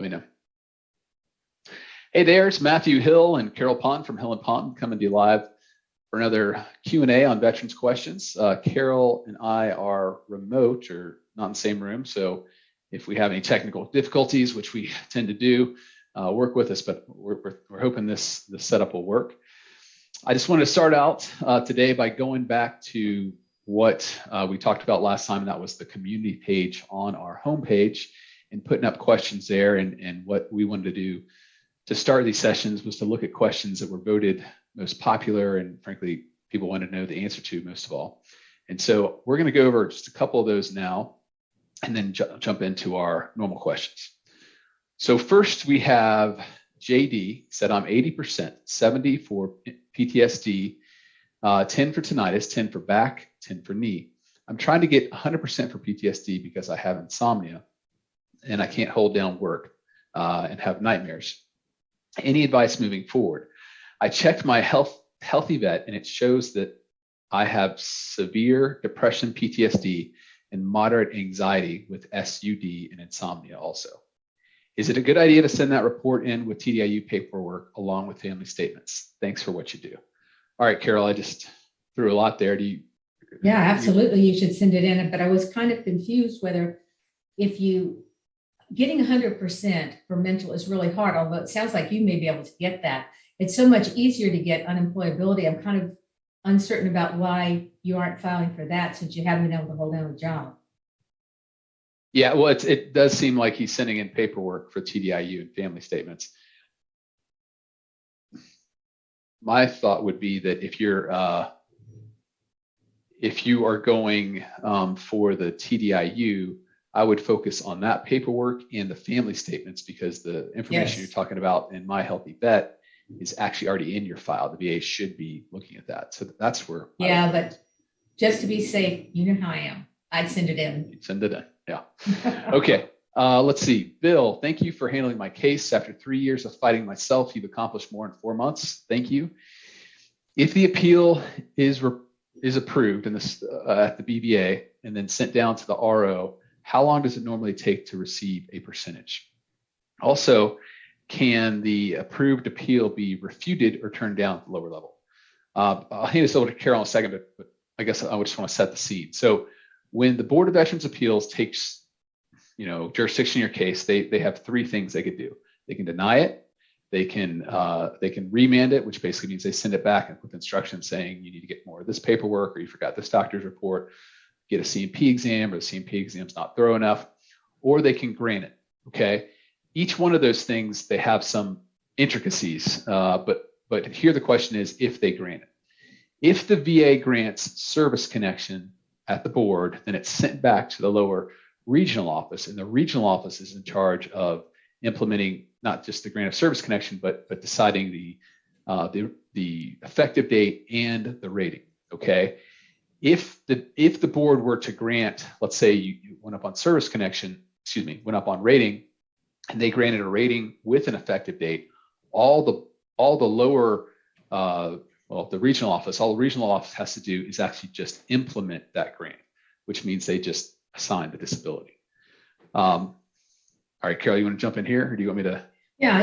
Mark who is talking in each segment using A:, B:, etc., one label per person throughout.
A: let me know. Hey there, it's Matthew Hill and Carol Ponton from Hill and Ponton coming to you live for another Q&A on veterans questions. Carol and I are remote or not in the same room, so if we have any technical difficulties, which we tend to do, work with us, but we're hoping this setup will work. I just wanted to start out today by going back to what we talked about last time, and that was the community page on our homepage and putting up questions there. And what we wanted to do to start these sessions was to look at questions that were voted most popular and frankly, people wanted to know the answer to most of all. And so we're going to go over just a couple of those now and then jump into our normal questions. So first we have JD said, I'm 80%, 70 for PTSD, 10 for tinnitus, 10 for back, 10 for knee. I'm trying to get 100% for PTSD because I have insomnia and I can't hold down work and have nightmares. Any advice moving forward? I checked my healthy vet and it shows that I have severe depression, PTSD, and moderate anxiety with SUD and insomnia also. Is it a good idea to send that report in with TDIU paperwork along with family statements? Thanks for what you do. All right, Carol, I just threw a lot there.
B: Yeah, absolutely. You should send it in. But I was kind of confused whether if you getting 100% for mental is really hard, although it sounds like you may be able to get that. It's so much easier to get unemployability. I'm kind of uncertain about why you aren't filing for that since you haven't been able to hold down a job.
A: Yeah, well, it does seem like he's sending in paperwork for TDIU and family statements. My thought would be that if you are going for the TDIU, I would focus on that paperwork and the family statements because the information you're talking about in My Healthy Vet is actually already in your file. The VA should be looking at that. So that's where.
B: Yeah, but just to be safe, you know how I am. I'd send it in.
A: You'd send it in. Yeah. Okay. Let's see. Bill, thank you for handling my case. After 3 years of fighting myself, you've accomplished more in 4 months. Thank you. If the appeal is approved in this, at the BVA and then sent down to the RO, how long does it normally take to receive a percentage? Also, can the approved appeal be refuted or turned down at the lower level? I'll hand this over to Carol in a second, but I guess I just want to set the scene. So when the Board of Veterans Appeals takes, jurisdiction in your case, they have 3 things they could do. They can deny it, they can remand it, which basically means they send it back with instructions saying you need to get more of this paperwork or you forgot this doctor's report, get a C&P exam or the C&P exam's not thorough enough, or they can grant it, okay? Each one of those things, they have some intricacies, but here the question is if they grant it. If the VA grants service connection at the board, then it's sent back to the lower regional office, and the regional office is in charge of implementing not just the grant of service connection, but deciding the effective date and the rating. Okay, if the board were to grant, let's say you went up on service connection, went up on rating, and they granted a rating with an effective date, all the lower the regional office, all the regional office has to do is actually just implement that grant, which means they just assign the disability. All right, Carol, you want to jump in here or do you want me to?
B: Yeah,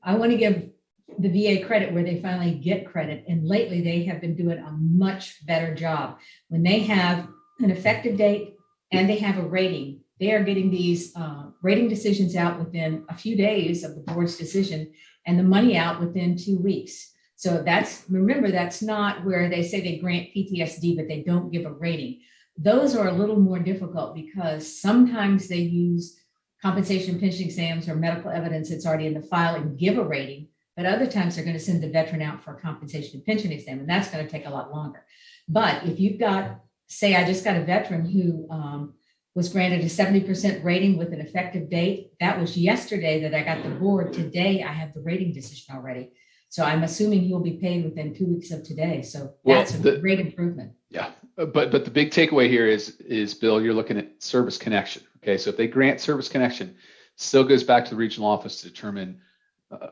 B: I want to give the VA credit where they finally get credit. And lately they have been doing a much better job. When they have an effective date and they have a rating, they are getting these rating decisions out within a few days of the board's decision and the money out within 2 weeks. So remember, that's not where they say they grant PTSD, but they don't give a rating. Those are a little more difficult because sometimes they use compensation and pension exams or medical evidence that's already in the file and give a rating, but other times they're going to send the veteran out for a compensation and pension exam, and that's going to take a lot longer. But if you've got, say, I just got a veteran who was granted a 70% rating with an effective date. That was yesterday that I got the board. Today, I have the rating decision already. So I'm assuming he'll be paid within 2 weeks of today. So that's a great improvement.
A: Yeah, but the big takeaway here is Bill, you're looking at service connection. Okay, so if they grant service connection, still goes back to the regional office to determine,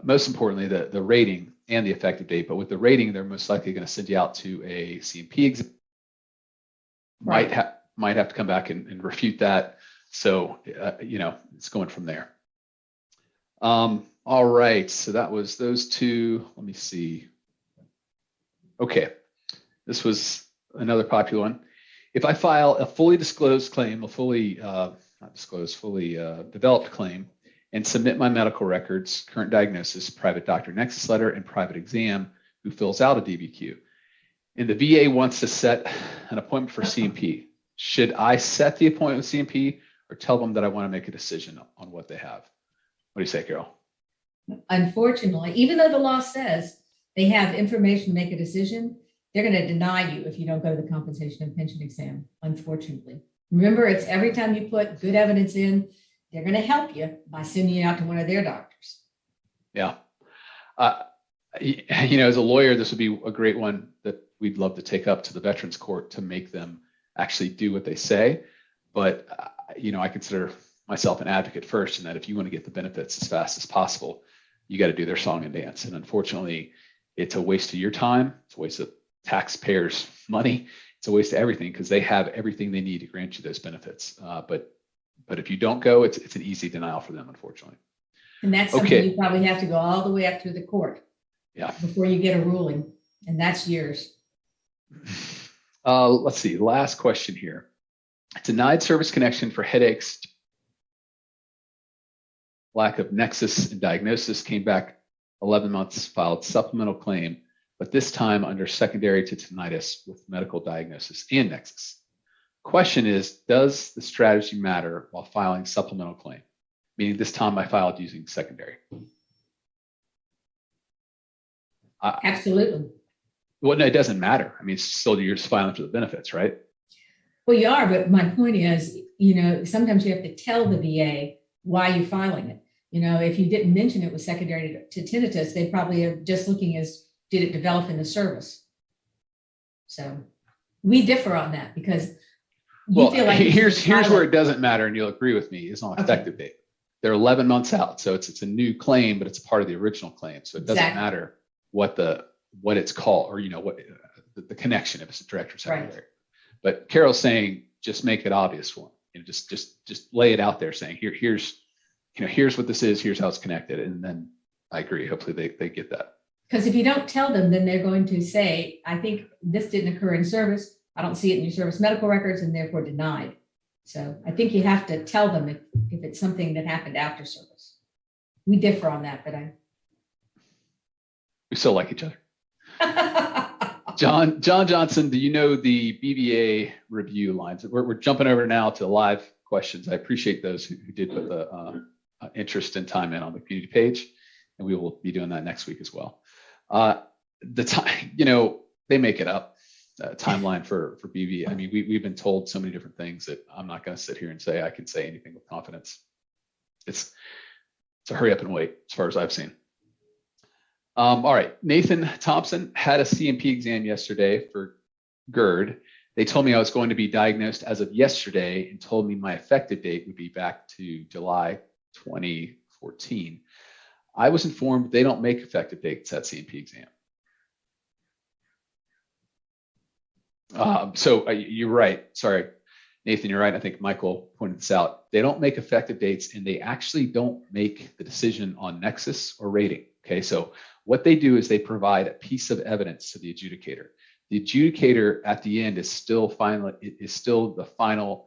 A: most importantly, the rating and the effective date. But with the rating, they're most likely going to send you out to a C&P exam. Right. Might have to come back and refute that. So it's going from there. All right. So that was those two. Let me see. Okay. This was another popular one. If I file a fully disclosed claim, a fully, not disclosed, fully developed claim, and submit my medical records, current diagnosis, private doctor nexus letter, and private exam, who fills out a DBQ, and the VA wants to set an appointment for CMP, should I set the appointment with CMP or tell them that I want to make a decision on what they have? What do you say, Carol?
B: Unfortunately, even though the law says they have information to make a decision, they're going to deny you if you don't go to the compensation and pension exam, unfortunately. Remember, it's every time you put good evidence in, they're going to help you by sending you out to one of their doctors.
A: Yeah. As a lawyer, this would be a great one that we'd love to take up to the Veterans Court to make them actually do what they say. But, I consider myself an advocate first, in that if you want to get the benefits as fast as possible, you got to do their song and dance. And unfortunately, it's a waste of your time. It's a waste of taxpayers' money. It's a waste of everything, because they have everything they need to grant you those benefits. But if you don't go, it's an easy denial for them, unfortunately.
B: And that's something you probably have to go all the way up through the court.
A: Yeah.
B: Before you get a ruling, and that's years.
A: Let's see. Last question here. Denied service connection for headaches, lack of nexus and diagnosis, came back 11 months, filed supplemental claim, but this time under secondary to tinnitus with medical diagnosis and nexus. Question is, does the strategy matter while filing supplemental claim? Meaning this time I filed using secondary.
B: Absolutely.
A: Well, no, it doesn't matter. I mean, it's still, you're just filing for the benefits, right?
B: Well, you are, but my point is, sometimes you have to tell the VA why you're filing it. If you didn't mention it was secondary to tinnitus, they probably are just looking as, did it develop in the service? So we differ on that, because you feel like
A: here's where it doesn't matter, and you'll agree with me, is on effective date. They're 11 months out, so it's a new claim, but it's part of the original claim, so it doesn't matter what it's called, or what the connection, if it's a direct or secondary. Right. But Carol's saying just make it obvious for them. Just lay it out there, saying here's what this is, here's how it's connected, and then I agree. Hopefully they get that.
B: Because if you don't tell them, then they're going to say, I think this didn't occur in service. I don't see it in your service medical records, and therefore denied. So I think you have to tell them if it's something that happened after service. We differ on that, but
A: we still like each other. John Johnson, do you know the BVA review lines? We're jumping over now to live questions. I appreciate those who did put the interest and time in on the community page, and we will be doing that next week as well. The time, they make it up. Timeline for BVA. I mean, we've been told so many different things that I'm not going to sit here and say I can say anything with confidence. It's a hurry up and wait, as far as I've seen. All right, Nathan Thompson had a CMP exam yesterday for GERD. They told me I was going to be diagnosed as of yesterday, and told me my effective date would be back to July 2014. I was informed they don't make effective dates at CMP exam. So you're right. Sorry, Nathan, you're right. I think Michael pointed this out. They don't make effective dates, and they actually don't make the decision on nexus or rating. Okay, so what they do is they provide a piece of evidence to the adjudicator. The adjudicator at the end is still the final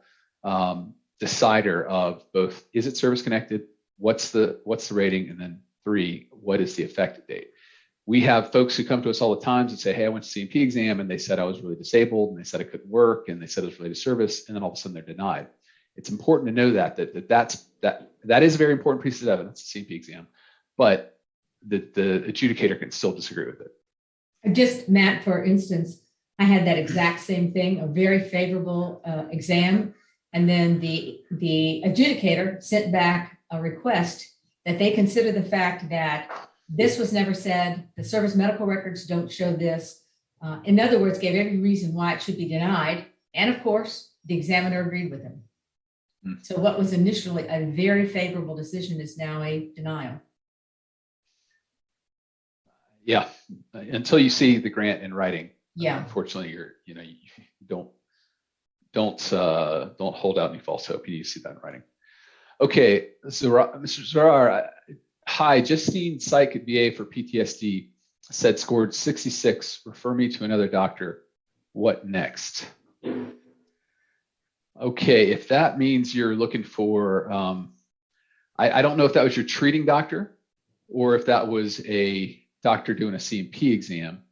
A: decider of both, is it service connected, what's the rating, and then 3, what is the effective date. We have folks who come to us all the time and say, hey, I went to CMP exam and they said I was really disabled, and they said I couldn't work, and they said it was related to service, and then all of a sudden they're denied. It's important to know that is a very important piece of evidence, the CMP exam, but the adjudicator can still disagree with it.
B: Just Matt, for instance, I had that exact same thing, a very favorable exam, and then the adjudicator sent back a request that they consider the fact that this was never said, the service medical records don't show this. In other words, gave every reason why it should be denied. And of course, the examiner agreed with him. So what was initially a very favorable decision is now a denial.
A: Yeah, until you see the grant in writing.
B: Yeah.
A: Unfortunately, you don't hold out any false hope. You need to see that in writing. Okay, so Mr. Zarar, Hi, just seen psych at VA for PTSD. Said scored 66. Refer me to another doctor. What next? Okay, if that means you're looking for, I don't know if that was your treating doctor or if that was a doctor doing a C&P exam.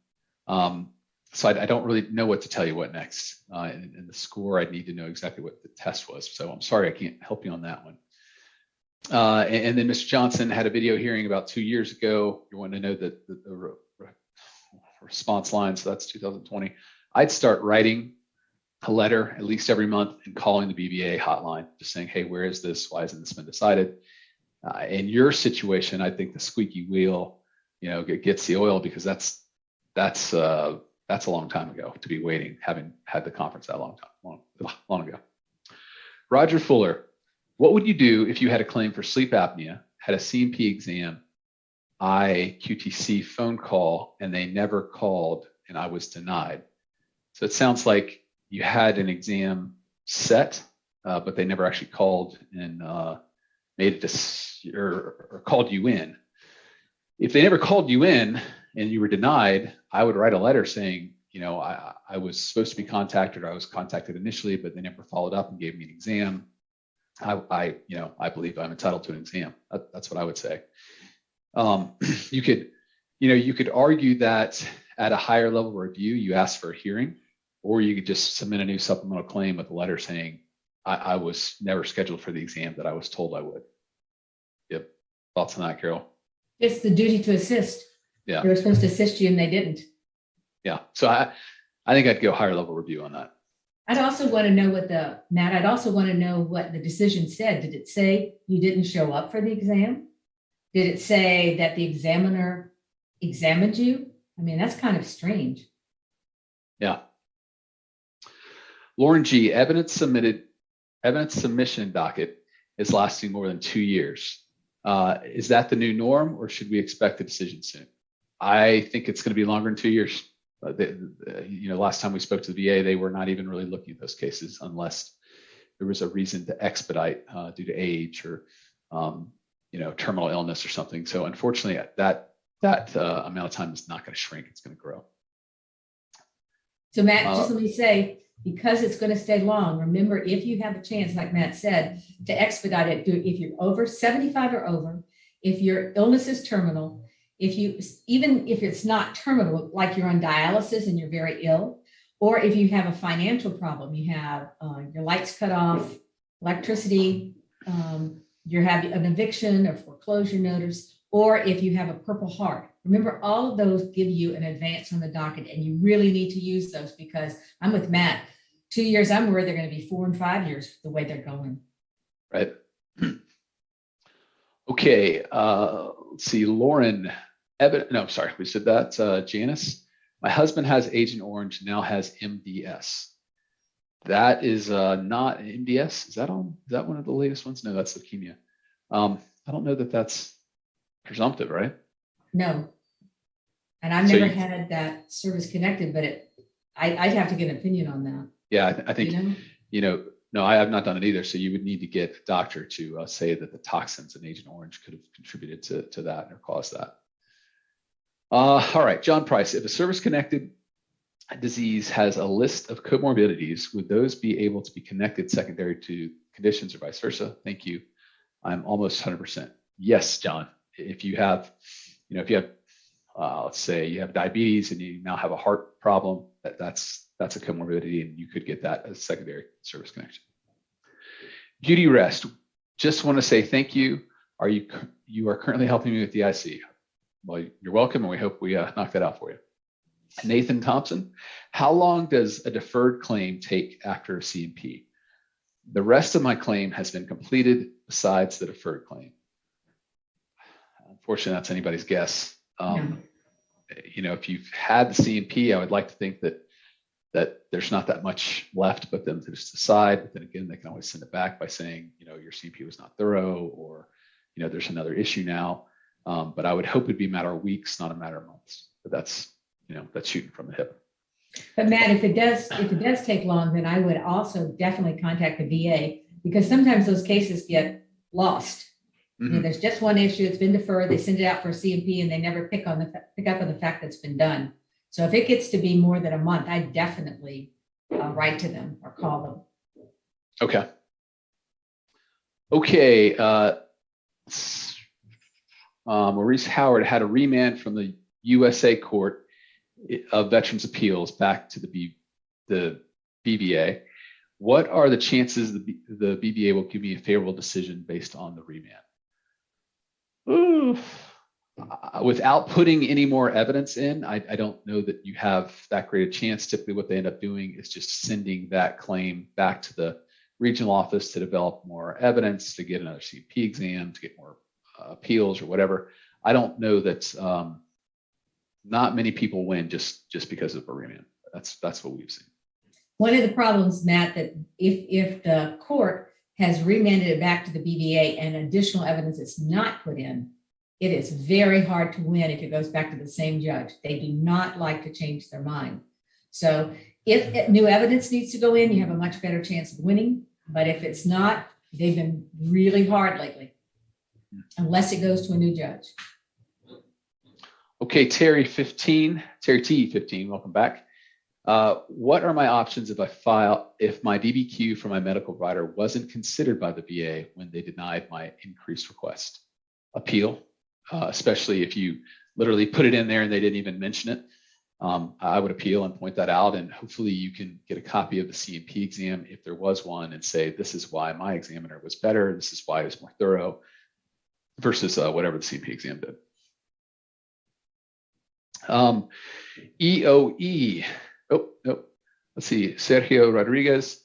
A: So I don't really know what to tell you what next. And the score, I'd need to know exactly what the test was. So I'm sorry, I can't help you on that one. And then Mr. Johnson had a video hearing about 2 years ago. You want to know the response line, so that's 2020. I'd start writing a letter at least every month and calling the BVA hotline, just saying, hey, where is this? Why hasn't this been decided? In your situation, I think the squeaky wheel, gets the oil, because that's a long time ago to be waiting, having had the conference that long ago. Roger Fuller, what would you do if you had a claim for sleep apnea, had a C&P exam, QTC phone call, and they never called and I was denied? So it sounds like you had an exam set, but they never actually called and made it or called you in. If they never called you in and you were denied, I would write a letter saying, I was supposed to be contacted, or I was contacted initially, but they never followed up and gave me an exam. I believe I'm entitled to an exam. That's what I would say. You could argue that at a higher level review, you ask for a hearing, or you could just submit a new supplemental claim with a letter saying, I was never scheduled for the exam that I was told I would. Yep. Thoughts on that, Carol?
B: It's the duty to assist.
A: Yeah.
B: They were supposed to assist you and they didn't.
A: Yeah. So I think I'd go higher level review on that.
B: I'd also want to know what the decision said. Did it say you didn't show up for the exam? Did it say that the examiner examined you? I mean, that's kind of strange.
A: Yeah. Lauren G, evidence submission docket is lasting more than 2 years. Is that the new norm, or should we expect a decision soon? I think it's going to be longer than 2 years. Last time we spoke to the VA, they were not even really looking at those cases unless there was a reason to expedite due to age or terminal illness or something. So unfortunately, that amount of time is not going to shrink; it's going to grow.
B: So Matt, just let me say, because it's going to stay long, remember, if you have a chance, like Matt said, to expedite it, if you're over 75 or over, if your illness is terminal, even if it's not terminal, like you're on dialysis and you're very ill, or if you have a financial problem, you have your lights cut off, electricity, you have an eviction or foreclosure notice, or if you have a Purple Heart. Remember, all of those give you an advance on the docket, and you really need to use those, because I'm with Matt. 2 years, I'm worried they're going to be 4 and 5 years the way they're going.
A: Right. Okay. Let's see. Lauren. We said that. Janice. My husband has Agent Orange, now has MDS. That is not MDS. Is that one of the latest ones? No, that's leukemia. I don't know that that's presumptive, right?
B: No. And I've never had that service connected, but I'd have to get an opinion on that.
A: Yeah, I think, no, I have not done it either. So you would need to get a doctor to say that the toxins in Agent Orange could have contributed to that or caused that. All right, John Price, if a service-connected disease has a list of comorbidities, would those be able to be connected secondary to conditions or vice versa? Thank you. I'm almost 100%. Yes, John. If you have, let's say you have diabetes and you now have a heart problem, that's a comorbidity, and you could get that as secondary service connection. Judy Rest, just want to say thank you. You are currently helping me with the IC. Well, you're welcome, and we hope we knock that out for you. Nathan Thompson, how long does a deferred claim take after a C&P? The rest of my claim has been completed besides the deferred claim. Unfortunately, that's anybody's guess. If you've had the C&P, I would like to think that there's not that much left but them to just decide. But then again, they can always send it back by saying, your C&P was not thorough, or, there's another issue now. But I would hope it'd be a matter of weeks, not a matter of months. But that's shooting from the hip.
B: But Matt, if it does take long, then I would also definitely contact the VA, because sometimes those cases get lost. There's just one issue. It's been deferred. They send it out for a CMP and they never pick up on the fact that it's been done. So if it gets to be more than a month, I definitely write to them or call them.
A: Okay. Okay. Maurice Howard had a remand from the USA Court of Veterans Appeals back to the BVA. What are the chances the BVA will give me a favorable decision based on the remand? Ooh. Without putting any more evidence in, I don't know that you have that great a chance. Typically what they end up doing is just sending that claim back to the regional office to develop more evidence, to get another CP exam, to get more appeals or whatever. I don't know that not many people win just because of a remand. That's what we've seen.
B: One of the problems, Matt, that if the court has remanded it back to the BVA and additional evidence is not put in, it is very hard to win if it goes back to the same judge. They do not like to change their mind. So if new evidence needs to go in, you have a much better chance of winning. But if it's not, they've been really hard lately, unless it goes to a new judge.
A: Okay, Terry T 15, welcome back. What are my options if my DBQ for my medical provider wasn't considered by the VA when they denied my increased request? Appeal, especially if you literally put it in there and they didn't even mention it. I would appeal and point that out, and hopefully you can get a copy of the CMP exam if there was one and say, this is why my examiner was better, this is why it was more thorough, versus whatever the CMP exam did. EOE. Oh, no. Let's see. Sergio Rodriguez.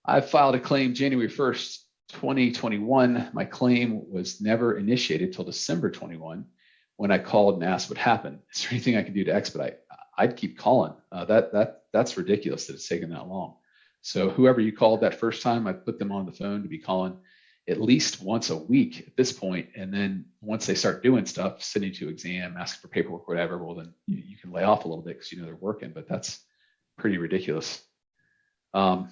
A: I filed a claim January 1st, 2021. My claim was never initiated till December 21 when I called and asked what happened. Is there anything I can do to expedite? I'd keep calling. That's ridiculous that it's taken that long. So whoever you called that first time, I put them on the phone to be calling at least once a week at this point. And then once they start doing stuff, sending to exam, asking for paperwork, whatever, well, then you can lay off a little bit because you know they're working, but that's pretty ridiculous. All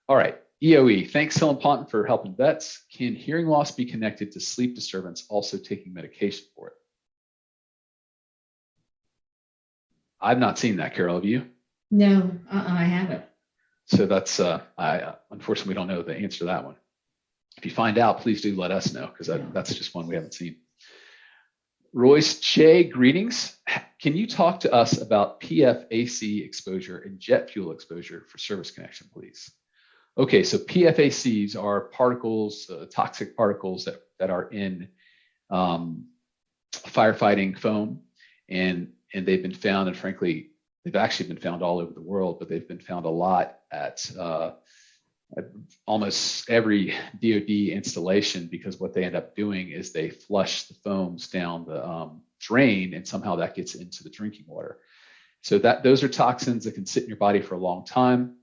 A: right, EOE. Thanks, Helen Ponton, for helping vets. Can hearing loss be connected to sleep disturbance, also taking medication for it? I've not seen that, Carol. Have you?
B: No, I haven't.
A: So that's, unfortunately, we don't know the answer to that one. If you find out, please do let us know, because that's just one we haven't seen. Royce Che, greetings. Can you talk to us about PFAS exposure and jet fuel exposure for service connection, please? Okay, so PFACs are particles, toxic particles that are in firefighting foam, and they've been found, and frankly, they've actually been found all over the world, but they've been found a lot at almost every DoD installation, because what they end up doing is they flush the foams down the drain, and somehow that gets into the drinking water. So those are toxins that can sit in your body for a long time,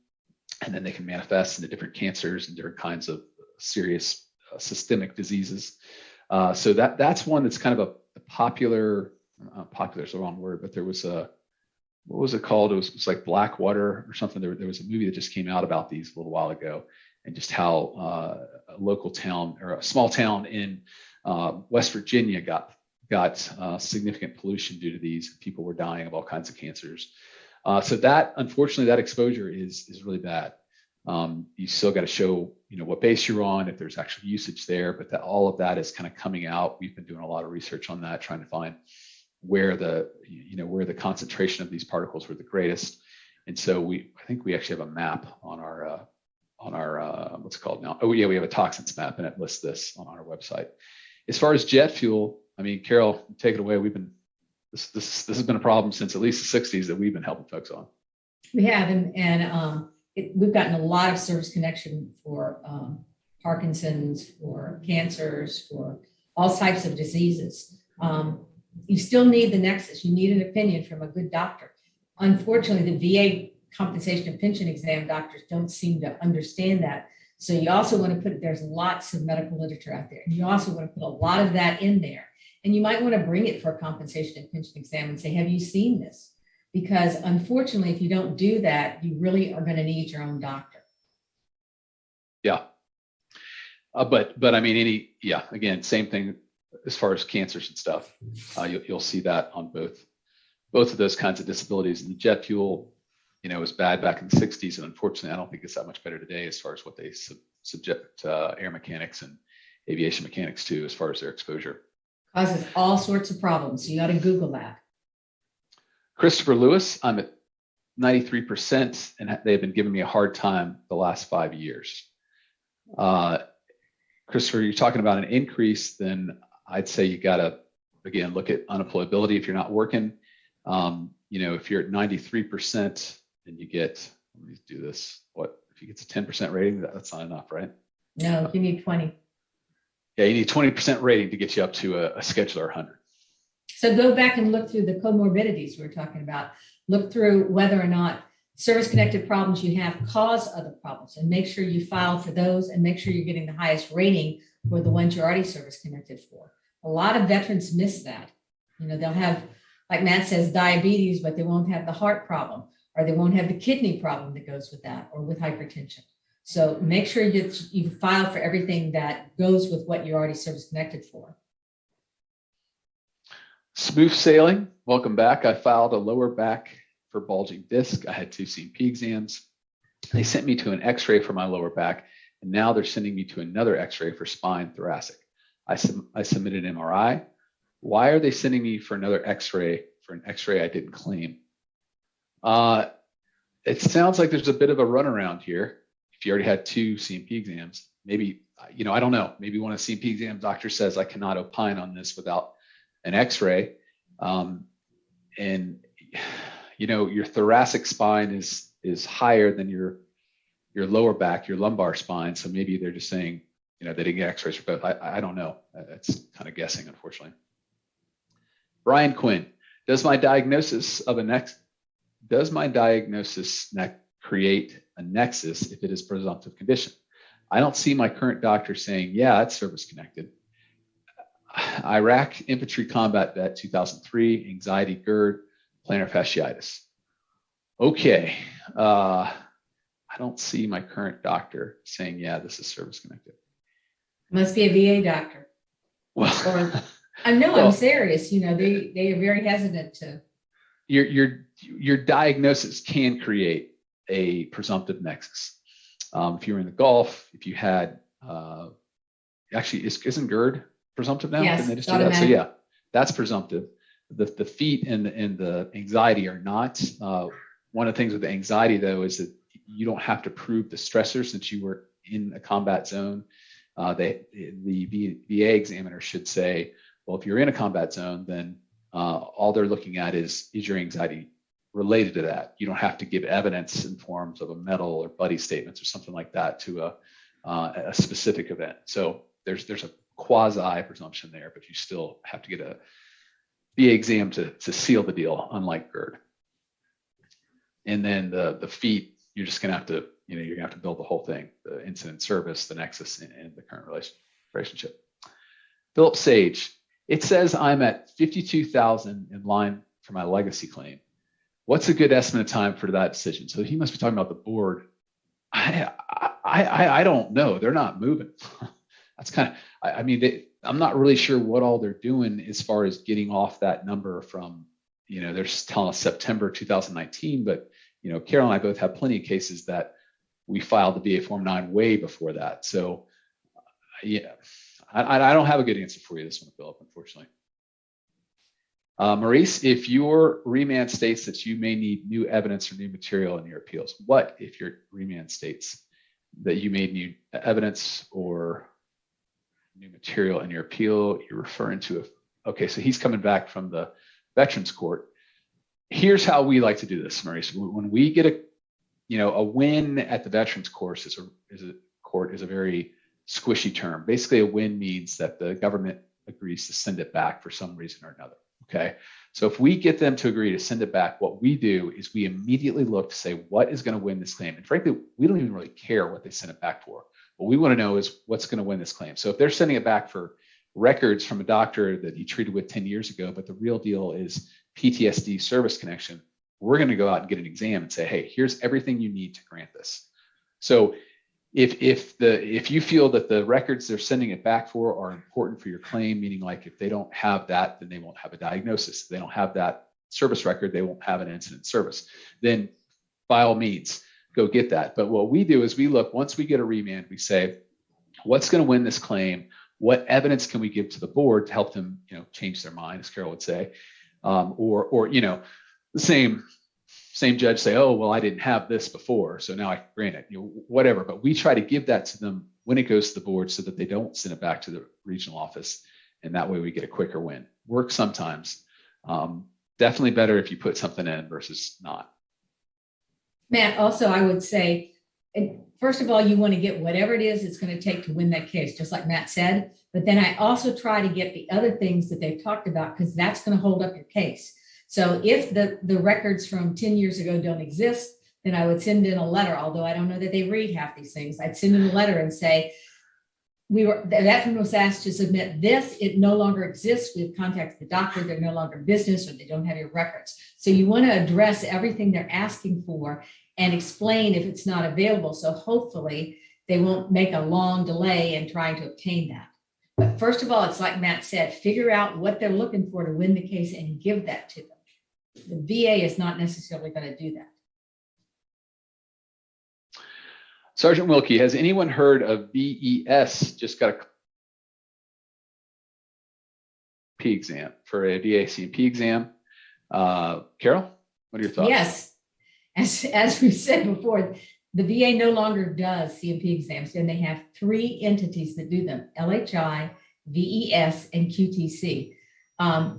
A: and then they can manifest into different cancers and different kinds of serious systemic diseases. So that's one that's kind of a popular is the wrong word, but there was what was it called? It was like Blackwater or something. There was a movie that just came out about these a little while ago, and just how a local town or a small town in West Virginia got significant pollution due to these. People were dying of all kinds of cancers. So that, unfortunately, that exposure is really bad. You still got to show, what base you're on, if there's actual usage there, but all of that is kind of coming out. We've been doing a lot of research on that, trying to find where the concentration of these particles were the greatest. And so I think we actually have a map on our what's it called now? Oh yeah, we have a toxins map, and it lists this on our website. As far as jet fuel, I mean, Carol, take it away. This has been a problem since at least the 60s that we've been helping folks on.
B: We have, and we've gotten a lot of service connection for Parkinson's, for cancers, for all types of diseases. You still need the nexus. You need an opinion from a good doctor. Unfortunately, the VA compensation and pension exam doctors don't seem to understand that. So you also want to there's lots of medical literature out there, and you also want to put a lot of that in there. And you might want to bring it for a compensation and pension exam and say, have you seen this? Because unfortunately, if you don't do that, you really are going to need your own doctor.
A: Yeah. But I mean, again, same thing as far as cancers and stuff. You'll see that on both of those kinds of disabilities. And the jet fuel, was bad back in the 60s, and unfortunately, I don't think it's that much better today as far as what they subject air mechanics and aviation mechanics to as far as their exposure.
B: Causes all sorts of problems. You got to Google that.
A: Christopher Lewis, I'm at 93%, and they've been giving me a hard time the last 5 years. Christopher, you're talking about an increase, then I'd say you got to, again, look at unemployability if you're not working. If you're at 93% and you get, let me do this, if you get a 10% rating, that's not enough, right?
B: No, you need 20.
A: Yeah, you need 20% rating to get you up to a scheduler 100.
B: So go back and look through the comorbidities we're talking about. Look through whether or not service-connected problems you have cause other problems, and make sure you file for those, and make sure you're getting the highest rating for the ones you're already service-connected for. A lot of veterans miss that. They'll have, like Matt says, diabetes, but they won't have the heart problem, or they won't have the kidney problem that goes with that, or with hypertension. So make sure you file for everything that goes with what you're already service-connected for.
A: Smooth sailing, welcome back. I filed a lower back for bulging disc. I had 2 CMP exams. They sent me to an x-ray for my lower back, and now they're sending me to another x-ray for spine thoracic. I submitted an MRI. Why are they sending me for another x-ray for an x-ray I didn't claim? It sounds like there's a bit of a runaround here. If you already had 2 CMP exams, maybe, I don't know, maybe one of the CMP exam doctor says I cannot opine on this without an x-ray. Your thoracic spine is higher than your lower back, your lumbar spine. So maybe they're just saying, they didn't get x-rays for both. I don't know. That's kind of guessing, unfortunately. Brian Quinn, does my diagnosis create a nexus if it is presumptive condition? I don't see my current doctor saying, yeah, it's service connected. Iraq infantry combat vet, 2003, anxiety, GERD, plantar fasciitis. Okay. I don't see my current doctor saying, yeah, this is service connected.
B: Must be a VA doctor.
A: Well,
B: I'm serious. They are very hesitant to.
A: Your diagnosis can create a presumptive nexus. If you were in the Gulf, if you had, isn't GERD presumptive now?
B: Yes,
A: didn't they just do that? So yeah, that's presumptive. The feet and the anxiety are not. One of the things with the anxiety though is that you don't have to prove the stressor since you were in a combat zone. The VA examiner should say, well, if you're in a combat zone, then all they're looking at is your anxiety related to that. You don't have to give evidence in forms of a medal or buddy statements or something like that to a specific event. So there's a quasi presumption there, but you still have to get a VA exam to seal the deal, unlike GERD. And then the feet, you're just going to have to, you're going to have to build the whole thing, the incident service, the nexus, and the current relationship. Philip Sage, it says I'm at 52,000 in line for my legacy claim. What's a good estimate of time for that decision? So he must be talking about the board. I don't know. They're not moving. That's kind of, I'm not really sure what all they're doing as far as getting off that number from, they're just telling us September 2019, but, Carol and I both have plenty of cases that we filed the VA Form 9 way before that. So, yeah, I don't have a good answer for you this one, Philip, unfortunately. Maurice, if your remand states that you may need new evidence or new material in your appeals, what if your remand states that you may need evidence or new material in your appeal? You're referring to okay, so he's coming back from the Veterans Court. Here's how we like to do this, Maurice. When we get a win at the Veterans Court is a very squishy term. Basically, a win means that the government agrees to send it back for some reason or another. Okay, so if we get them to agree to send it back, what we do is we immediately look to say what is going to win this claim. And frankly, we don't even really care what they send it back for. What we want to know is what's going to win this claim. So if they're sending it back for records from a doctor that he treated with 10 years ago, but the real deal is PTSD service connection, we're going to go out and get an exam and say, hey, here's everything you need to grant this. So if you feel that the records they're sending it back for are important for your claim, meaning like if they don't have that, then they won't have a diagnosis. If they don't have that service record, they won't have an incident service. Then by all means, go get that. But what we do is we look, once we get a remand, we say, what's going to win this claim? What evidence can we give to the board to help them, change their mind, as Carol would say, or the same judge say, oh, well, I didn't have this before, so now I can grant it, whatever. But we try to give that to them when it goes to the board so that they don't send it back to the regional office. And that way we get a quicker win. Works sometimes. Definitely better if you put something in versus not.
B: Matt, also, I would say, first of all, you want to get whatever it is it's going to take to win that case, just like Matt said. But then I also try to get the other things that they've talked about, because that's going to hold up your case. So if the records from 10 years ago don't exist, then I would send in a letter, although I don't know that they read half these things. I'd send in a letter and say, that veteran was asked to submit this. It no longer exists. We've contacted the doctor. They're no longer business, or they don't have your records. So you want to address everything they're asking for and explain if it's not available. So hopefully they won't make a long delay in trying to obtain that. But first of all, it's like Matt said, figure out what they're looking for to win the case and give that to them. The VA is not necessarily going to do that.
A: Sergeant Wilkie, has anyone heard of VES just got a P exam for a VA C&P exam? Carol, what are your thoughts?
B: Yes. As we said before, the VA no longer does C&P exams, and they have 3 entities that do them: LHI, VES, and QTC.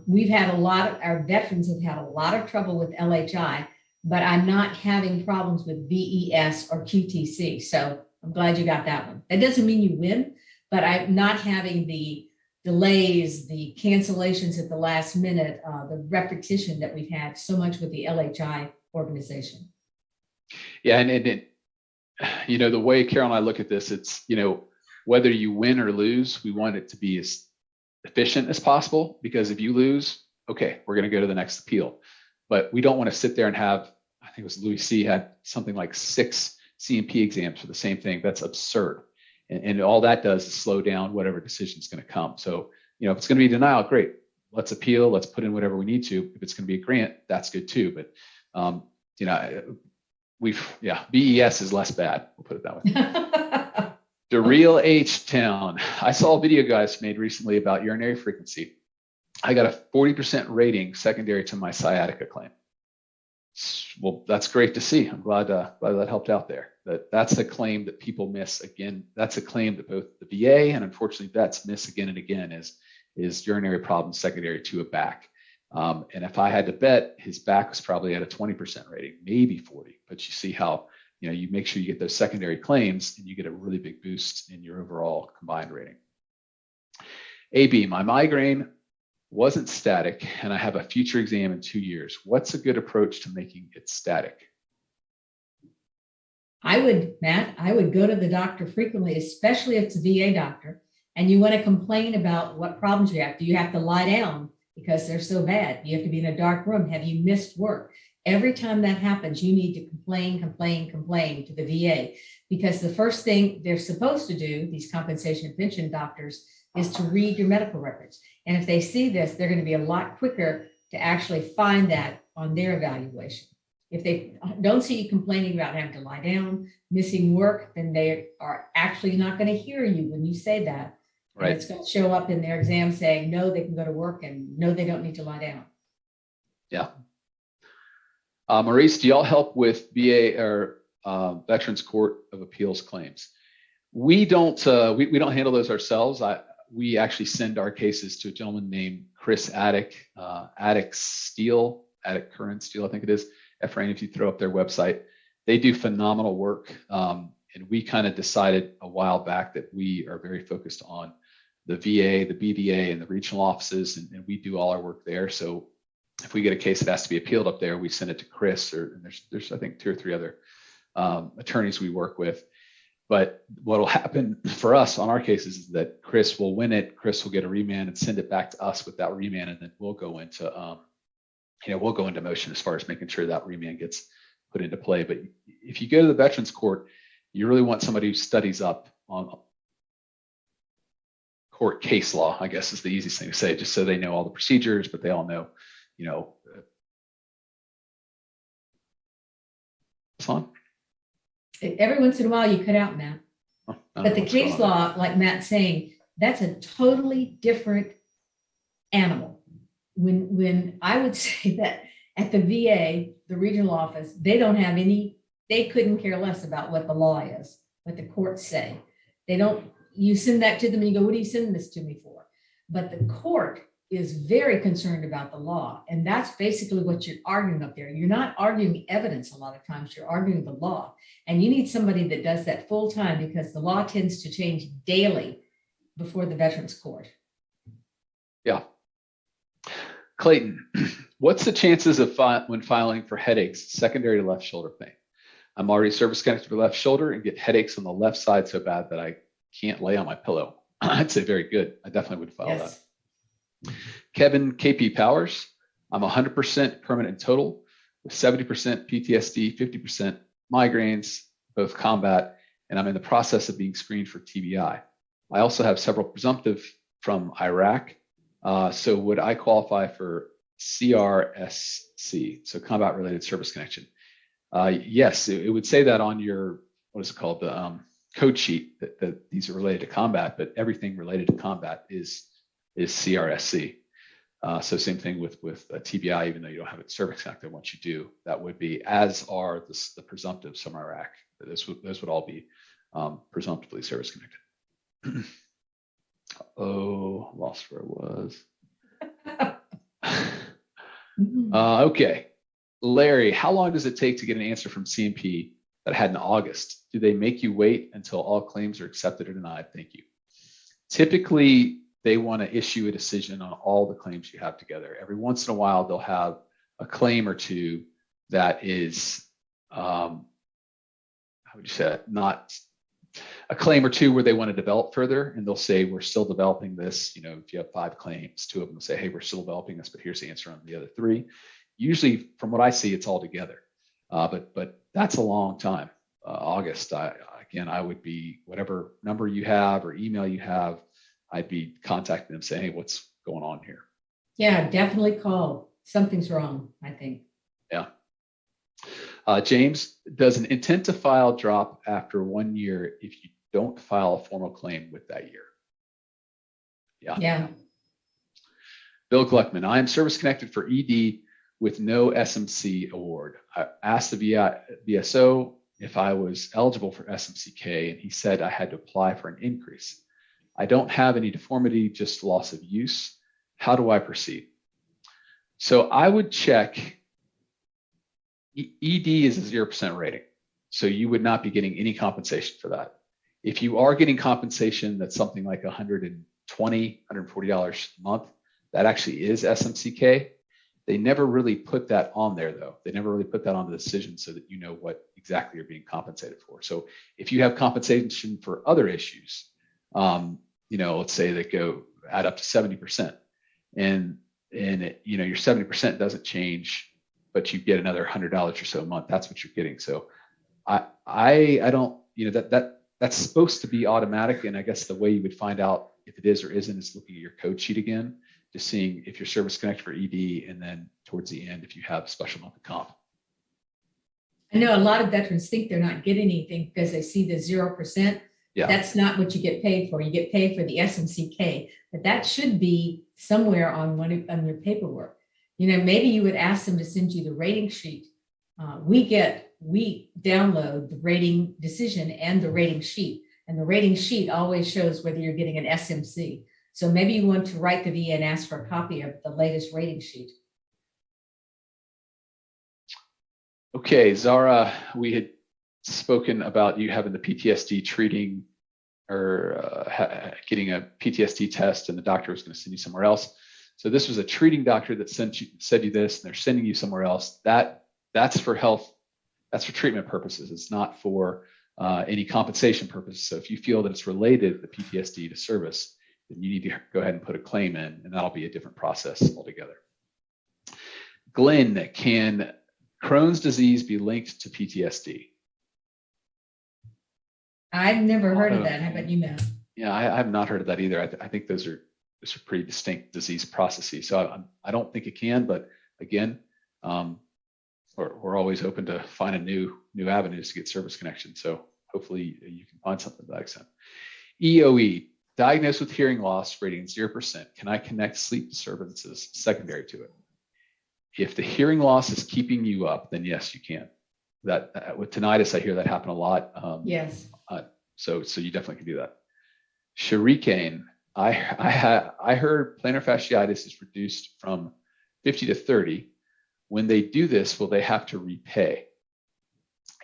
B: We've had our veterans have had a lot of trouble with LHI, but I'm not having problems with VES or QTC. So I'm glad you got that one. That doesn't mean you win, but I'm not having the delays, the cancellations at the last minute, the repetition that we've had so much with the LHI organization.
A: Yeah, and the way Carol and I look at this, it's, whether you win or lose, we want it to be as efficient as possible, because if you lose, okay, we're going to go to the next appeal. But we don't want to sit there and have, I think it was Louis C. had something like 6 C&P exams for the same thing. That's absurd. And all that does is slow down whatever decision is going to come. So, if it's going to be denial, great. Let's appeal. Let's put in whatever we need to. If it's going to be a grant, that's good too. But, VES is less bad. We'll put it that way. The real H-Town. I saw a video guys made recently about urinary frequency. I got a 40% rating secondary to my sciatica claim. Well, that's great to see. I'm glad that helped out there. That's a claim that people miss again. That's a claim that both the VA and unfortunately vets miss again and again is urinary problems secondary to a back. And if I had to bet, his back was probably at a 20% rating, maybe 40. But you see how, you make sure you get those secondary claims and you get a really big boost in your overall combined rating. AB, my migraine wasn't static and I have a future exam in 2 years. What's a good approach to making it static?
B: Matt, I would go to the doctor frequently, especially if it's a VA doctor, and you want to complain about what problems you have. Do you have to lie down because they're so bad? Do you have to be in a dark room? Have you missed work? Every time that happens, you need to complain to the VA, because the first thing they're supposed to do, these compensation and pension doctors, is to read your medical records. And if they see this, they're going to be a lot quicker to actually find that on their evaluation. If they don't see you complaining about having to lie down, missing work, then they are actually not going to hear you when you say that. Right. And it's going to show up in their exam saying, no, they can go to work, and no, they don't need to lie down.
A: Yeah. Maurice, do y'all help with VA or Veterans Court of Appeals claims? We don't handle those ourselves. We actually send our cases to a gentleman named Chris Curran Steele, I think it is. Efrain, if you throw up their website, they do phenomenal work. And we kind of decided a while back that we are very focused on the VA, the BVA, and the regional offices, and we do all our work there. So if we get a case that has to be appealed up there, we send it to Chris, and there's I think 2 or 3 other attorneys we work with. But what will happen for us on our cases is that Chris will win it. Chris will get a remand and send it back to us with that remand, and then we'll go into motion as far as making sure that remand gets put into play. But if you go to the Veterans Court, You really want somebody who studies up on court case law, I guess is the easiest thing to say, just so they know all the procedures, but they all know, it's on.
B: Every once in a while you cut out, Matt. But the case law, like Matt's saying, that's a totally different animal. When I would say that at the VA, the regional office, they couldn't care less about what the law is, what the courts say. You send that to them and you go, what are you sending this to me for? But the court is very concerned about the law. And that's basically what you're arguing up there. You're not arguing evidence a lot of times, you're arguing the law. And you need somebody that does that full time because the law tends to change daily before the Veterans Court.
A: Yeah. Clayton, what's the chances of when filing for headaches, secondary to left shoulder pain? I'm already service connected for left shoulder and get headaches on the left side so bad that I can't lay on my pillow. I'd say very good. I definitely would file that. Kevin KP Powers, I'm 100% permanent and total with 70% PTSD, 50% migraines, both combat, and I'm in the process of being screened for TBI. I also have several presumptive from Iraq. So would I qualify for CRSC, so combat related service connection? Yes, it would say that on your, what is it called? The code sheet that these are related to combat, but everything related to combat is CRSC. So same thing with TBI, even though you don't have it service connected. Once you do, that would be, as are the presumptives from Iraq. Those would all be presumptively service connected. Oh, lost where it was. Okay. Larry, how long does it take to get an answer from CMP that I had in August? Do they make you wait until all claims are accepted or denied? Thank you. Typically, they want to issue a decision on all the claims you have together. Every once in a while, they'll have a claim or two that is, how would you say it? Not a claim or two where they want to develop further, and they'll say, we're still developing this. If you have 5 claims, 2 of them will say, hey, we're still developing this, but here's the answer on the other 3. Usually, from what I see, it's all together. But that's a long time. August, I would be, whatever number you have or email you have, I'd be contacting them saying, hey, what's going on here?
B: Yeah, definitely call. Something's wrong, I think.
A: Yeah. James, does an intent to file drop after 1 year if you don't file a formal claim with that year? Yeah. Bill Gluckman, I am service connected for ED with no SMC award. I asked the VSO if I was eligible for SMCK, and he said I had to apply for an increase. I don't have any deformity, just loss of use. How do I proceed? So I would check. ED is a 0% rating, so you would not be getting any compensation for that. If you are getting compensation that's something like $120, $140 a month, that actually is SMCK. They never really put that on there, though. They never really put that on the decision so that you know what exactly you're being compensated for. So if you have compensation for other issues, let's say that go add up to 70%, and your 70% doesn't change, but you get another $100 or so a month. That's what you're getting. So I don't, that's supposed to be automatic. And I guess the way you would find out if it is or isn't is looking at your code sheet again, just seeing if you're service connected for ED, and then towards the end, if you have special month of comp.
B: I know a lot of veterans think they're not getting anything because they see the 0%. Yeah. That's not what you get paid for. You get paid for the SMCK, but that should be somewhere on your paperwork. Maybe you would ask them to send you the rating sheet. We download the rating decision and the rating sheet, and the rating sheet always shows whether you're getting an SMC. So maybe you want to write the VA and ask for a copy of the latest rating sheet.
A: Okay, Zara, we had spoken about you having the PTSD treating or getting a PTSD test, and the doctor was going to send you somewhere else. So this was a treating doctor that said you this, and they're sending you somewhere else. That's for health. That's for treatment purposes. It's not for any compensation purposes. So if you feel that it's related, the PTSD to service, then you need to go ahead and put a claim in, and that'll be a different process altogether. Glenn, can Crohn's disease be linked to PTSD?
B: I've never heard of that. How about you, Matt?
A: Yeah, I have not heard of that either. I think those are pretty distinct disease processes. So I don't think it can, but again, we're always open to finding new avenues to get service connection. So hopefully you can find something to that extent. EOE, diagnosed with hearing loss, rating 0%. Can I connect sleep disturbances secondary to it? If the hearing loss is keeping you up, then yes, you can. That with tinnitus, I hear that happen a lot.
B: Yes.
A: So you definitely can do that. Shericane, I heard plantar fasciitis is reduced from 50 to 30. When they do this, will they have to repay?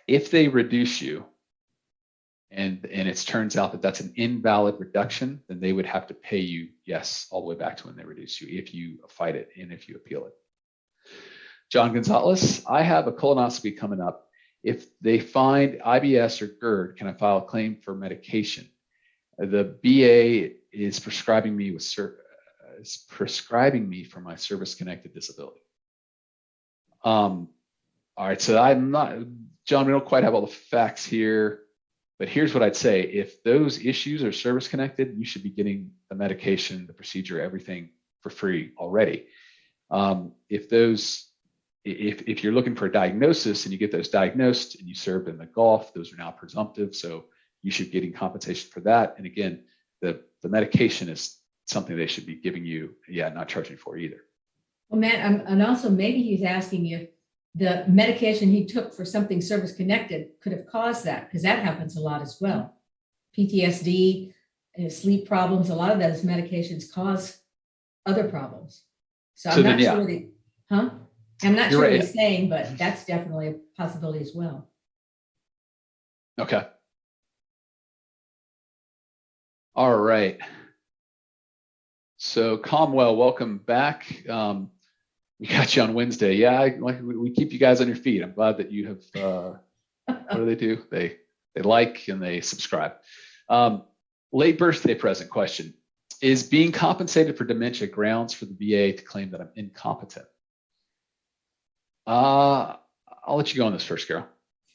A: If they reduce you, and it turns out that that's an invalid reduction, then they would have to pay you, yes, all the way back to when they reduce you, if you fight it and if you appeal it. John Gonzalez, I have a colonoscopy coming up. If they find IBS or GERD, can I file a claim for medication? The VA is prescribing me for my service-connected disability. All right, so I'm not, John, we don't quite have all the facts here, but here's what I'd say. If those issues are service-connected, you should be getting the medication, the procedure, everything for free already. If you're looking for a diagnosis and you get those diagnosed and you served in the Gulf, those are now presumptive. So you should be getting compensation for that. And again, the medication is something they should be giving you, not charging for either.
B: Well, Matt, and also maybe he's asking if the medication he took for something service-connected could have caused that, because that happens a lot as well. PTSD, sleep problems, a lot of those medications cause other problems. So I'm not sure I'm not sure what he's saying, but that's definitely a possibility as well.
A: Okay. All right. So Comwell, welcome back. We got you on Wednesday. Yeah, we keep you guys on your feet. I'm glad that you have, what do they do? They like and they subscribe. Late birthday present question. Is being compensated for dementia grounds for the VA to claim that I'm incompetent? I'll let you go on this first, Carol.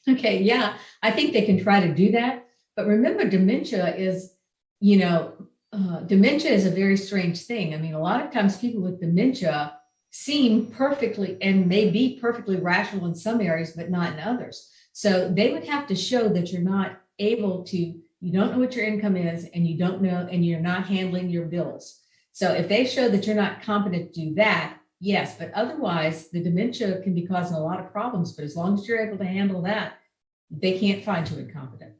B: Okay, yeah, I think they can try to do that. But remember, dementia is, dementia is a very strange thing. I mean, a lot of times people with dementia seem perfectly and may be perfectly rational in some areas, but not in others. So they would have to show that you're not able to, you don't know what your income is, and you don't know, and you're not handling your bills. So if they show that you're not competent to do that, yes, but otherwise the dementia can be causing a lot of problems. But as long as you're able to handle that, they can't find you incompetent.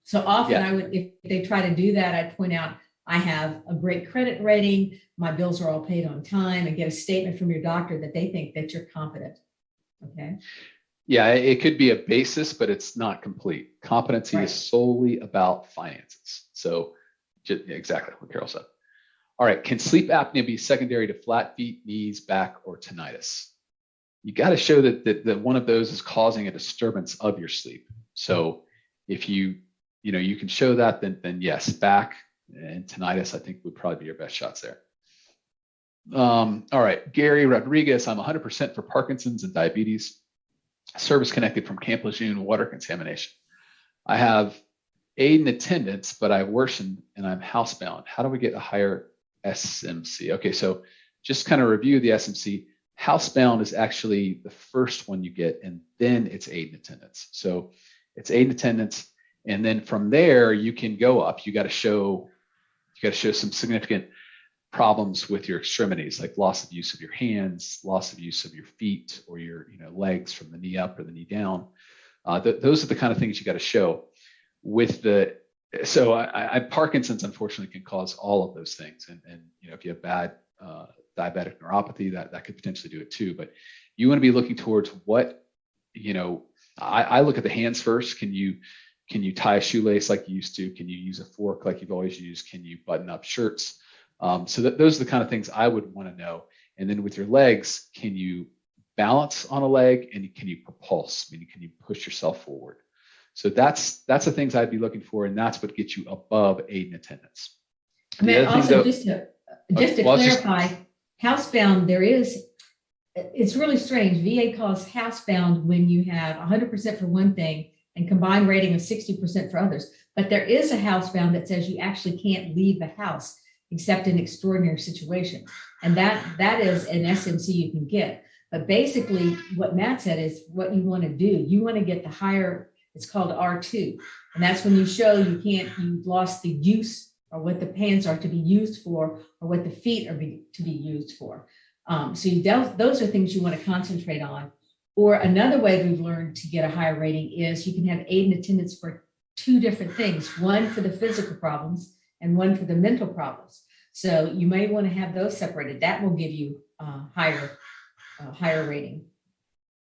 B: So often I would, if they try to do that, I'd point out, I have a great credit rating, my bills are all paid on time, and get a statement from your doctor that they think that you're competent. Okay.
A: Yeah, it could be a basis, but it's not complete. Competency is solely about finances. So exactly what Carol said. All right, can sleep apnea be secondary to flat feet, knees, back, or tinnitus? You got to show that one of those is causing a disturbance of your sleep. So if you can show that, then yes, back and tinnitus, I think would probably be your best shots there. All right, Gary Rodriguez, I'm 100% for Parkinson's and diabetes, service connected from Camp Lejeune water contamination. I have aid and attendance, but I've worsened and I'm housebound. How do we get a higher SMC? Okay, so just kind of review the SMC. Housebound is actually the first one you get, and then it's aid and attendance. So it's aid and attendance, and then from there you can go up. You got to show some significant problems with your extremities, like loss of use of your hands, loss of use of your feet, or your legs from the knee up or the knee down. Those are the kind of things you got to show. Parkinson's unfortunately can cause all of those things, and if you have bad diabetic neuropathy, that could potentially do it too. But you want to be looking towards what I look at the hands first. Can you tie a shoelace like you used to? Can you use a fork like you've always used? Can you button up shirts? So those are the kind of things I would want to know. And then with your legs, can you balance on a leg, and can you propulse? Meaning, can you push yourself forward? So that's the things I'd be looking for, and that's what gets you above aid and attendance.
B: Also, just to clarify, housebound, it's really strange. VA calls housebound when you have 100% for one thing and combined rating of 60% for others. But there is a housebound that says you actually can't leave the house except in extraordinary situations. And that is an SMC you can get. But basically what Matt said is what you want to do. You want to get the higher, it's called R2. And that's when you show you've lost the use or what the hands are to be used for or what the feet are to be used for. Those are things you want to concentrate on. Or another way we've learned to get a higher rating is you can have aid and attendance for two different things, one for the physical problems and one for the mental problems. So you may want to have those separated. That will give you higher rating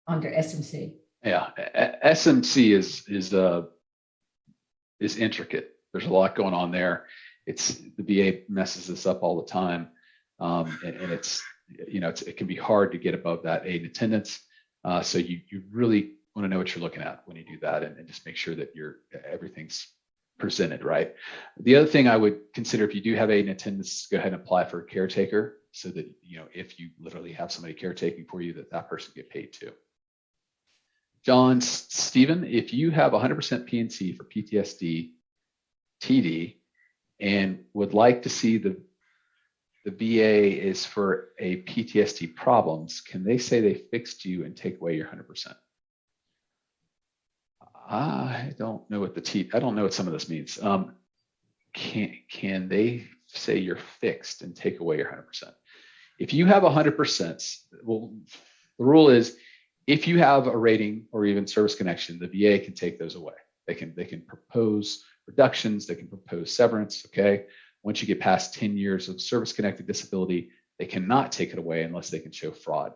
B: under SMC.
A: Yeah, SMC is intricate. There's a lot going on there. The VA messes this up all the time, and it can be hard to get above that aid and attendance. So you really want to know what you're looking at when you do that, and just make sure that everything's presented right. The other thing I would consider, if you do have aid and attendance, go ahead and apply for a caretaker, so that if you literally have somebody caretaking for you, that person get paid too. John Stephen, if you have 100% P&C for PTSD, TD, and would like to see the VA is for a PTSD problems, can they say they fixed you and take away your 100%? I don't know what some of this means. Can they say you're fixed and take away your 100%? If you have 100%, well, the rule is if you have a rating or even service connection, the VA can take those away. They can propose reductions, they can propose severance. Okay. Once you get past 10 years of service-connected disability, they cannot take it away unless they can show fraud.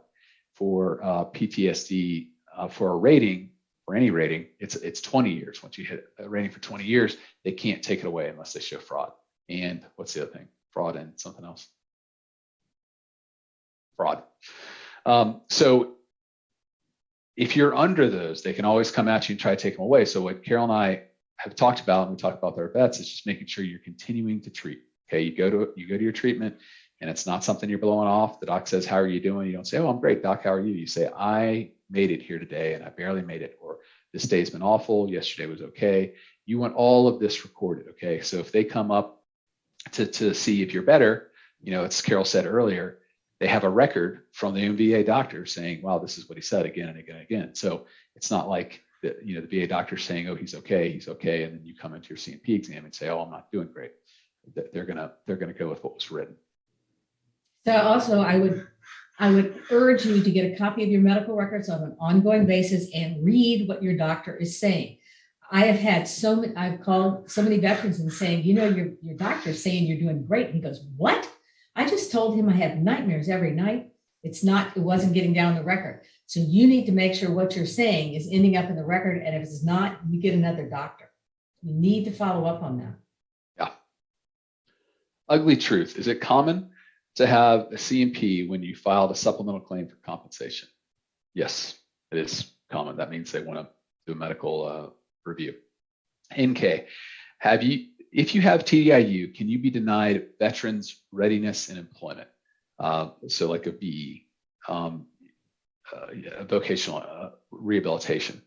A: For PTSD, for a rating, for any rating, it's 20 years. Once you hit a rating for 20 years, they can't take it away unless they show fraud. And what's the other thing? Fraud and something else. Fraud. So if you're under those, they can always come at you and try to take them away. So what Carol and I have talked about, and we talk about their vets, is just making sure you're continuing to treat. Okay, you go to your treatment, and it's not something you're blowing off. The doc says, "How are you doing?" You don't say, "Oh, I'm great, doc. How are you?" You say, "I made it here today, and I barely made it," or "This day's been awful. Yesterday was okay." You want all of this recorded. Okay, so if they come up to see if you're better, as Carol said earlier, they have a record from the MVA doctor saying, "Wow, this is what he said again and again and again." So it's not like the VA doctor saying, "Oh, he's okay," and then you come into your C&P exam and say, "Oh, I'm not doing great." They're gonna go with what was written.
B: So also, I would urge you to get a copy of your medical records on an ongoing basis and read what your doctor is saying. I've called so many veterans and saying, your doctor's saying you're doing great. And he goes, "What? I just told him I had nightmares every night. It wasn't getting down the record." So you need to make sure what you're saying is ending up in the record. And if it's not, you get another doctor. You need to follow up on that.
A: Yeah. Ugly truth. Is it common to have a C&P when you filed a supplemental claim for compensation? Yes, it is common. That means they want to do a medical review. NK, if you have TDIU, can you be denied veterans readiness and employment? So like a VE, vocational rehabilitation.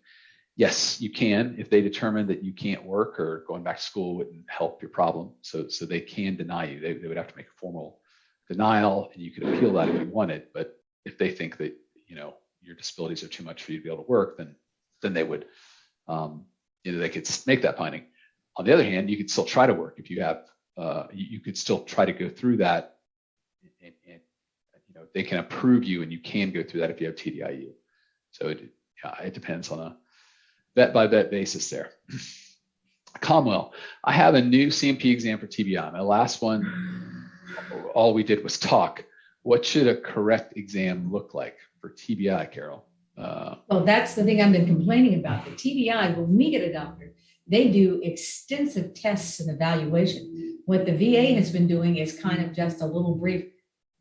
A: Yes, you can, if they determine that you can't work or going back to school wouldn't help your problem. So they can deny you. They would have to make a formal denial, and you could appeal that if you wanted. But if they think that your disabilities are too much for you to be able to work, then they would they could make that finding. On the other hand, you could still try to work if you have. You could still try to go through that, and they can approve you, and you can go through that if you have TDIU. So it depends on a vet by vet basis there. Comwell, I have a new C&P exam for TBI. My last one, all we did was talk. What should a correct exam look like for TBI, Carol?
B: Well, that's the thing I've been complaining about. The TBI, when we get a doctor, they do extensive tests and evaluation. What the VA has been doing is kind of just a little brief.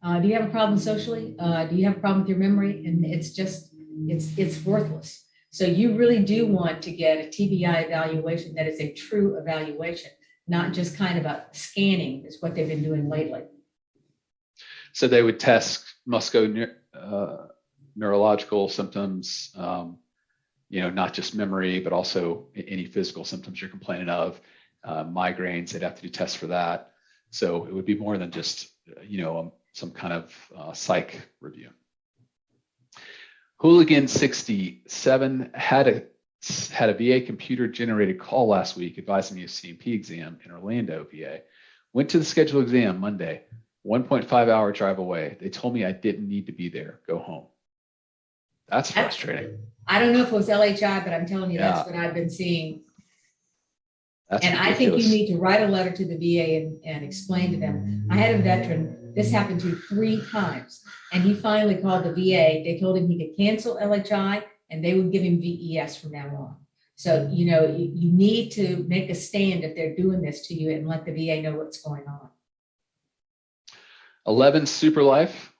B: Do you have a problem socially? Do you have a problem with your memory? And it's worthless. So you really do want to get a TBI evaluation that is a true evaluation, not just kind of a scanning is what they've been doing lately.
A: So they would test neurological symptoms, not just memory, but also any physical symptoms you're complaining of, migraines, they'd have to do tests for that. So it would be more than just, some kind of psych review. Hooligan 67 had a VA computer generated call last week advising me of CMP exam in Orlando, VA. Went to the scheduled exam Monday, 1.5 hour drive away. They told me I didn't need to be there. Go home. That's frustrating.
B: I don't know if it was LHI, but I'm telling you, that's what I've been seeing.
A: That's
B: and
A: ridiculous.
B: I think you need to write a letter to the VA and explain to them. I had a veteran, this happened to 3 times, and he finally called the VA. They told him he could cancel LHI and they would give him VES from now on. So, you need to make a stand if they're doing this to you and let the VA know what's going on.
A: 11 Super Life.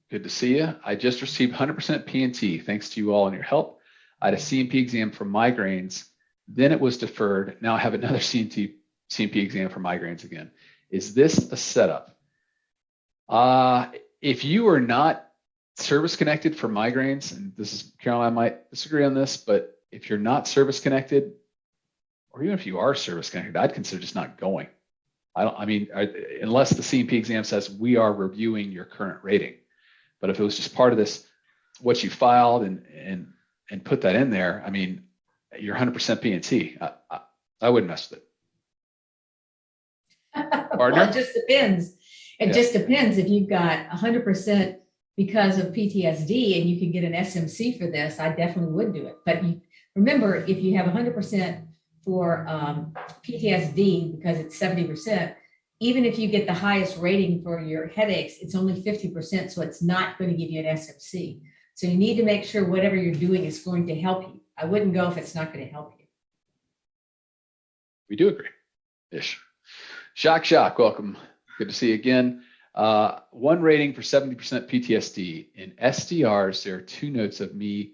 A: Good to see you. I just received 100% P&T. Thanks to you all and your help. I had a CMP exam for migraines. Then it was deferred. Now I have another CMP exam for migraines again. Is this a setup? If you are not service connected for migraines, and this is, Carol, I might disagree on this, but if you're not service connected, or even if you are service connected, I'd consider just not going. Unless the CMP exam says we are reviewing your current rating. But if it was just part of this, what you filed and put that in there, you're 100% P&T. I wouldn't mess with it. Partner?
B: Well, it just depends. It just depends. If you've got 100% because of PTSD and you can get an SMC for this, I definitely would do it. But remember, if you have 100% for PTSD because it's 70%, even if you get the highest rating for your headaches, it's only 50%, so it's not going to give you an SMC. So you need to make sure whatever you're doing is going to help you. I wouldn't go if it's not going to help you.
A: We do agree. Ish. Shock, welcome. Good to see you again. 1 rating for 70% PTSD. In SDRs, there are 2 notes of me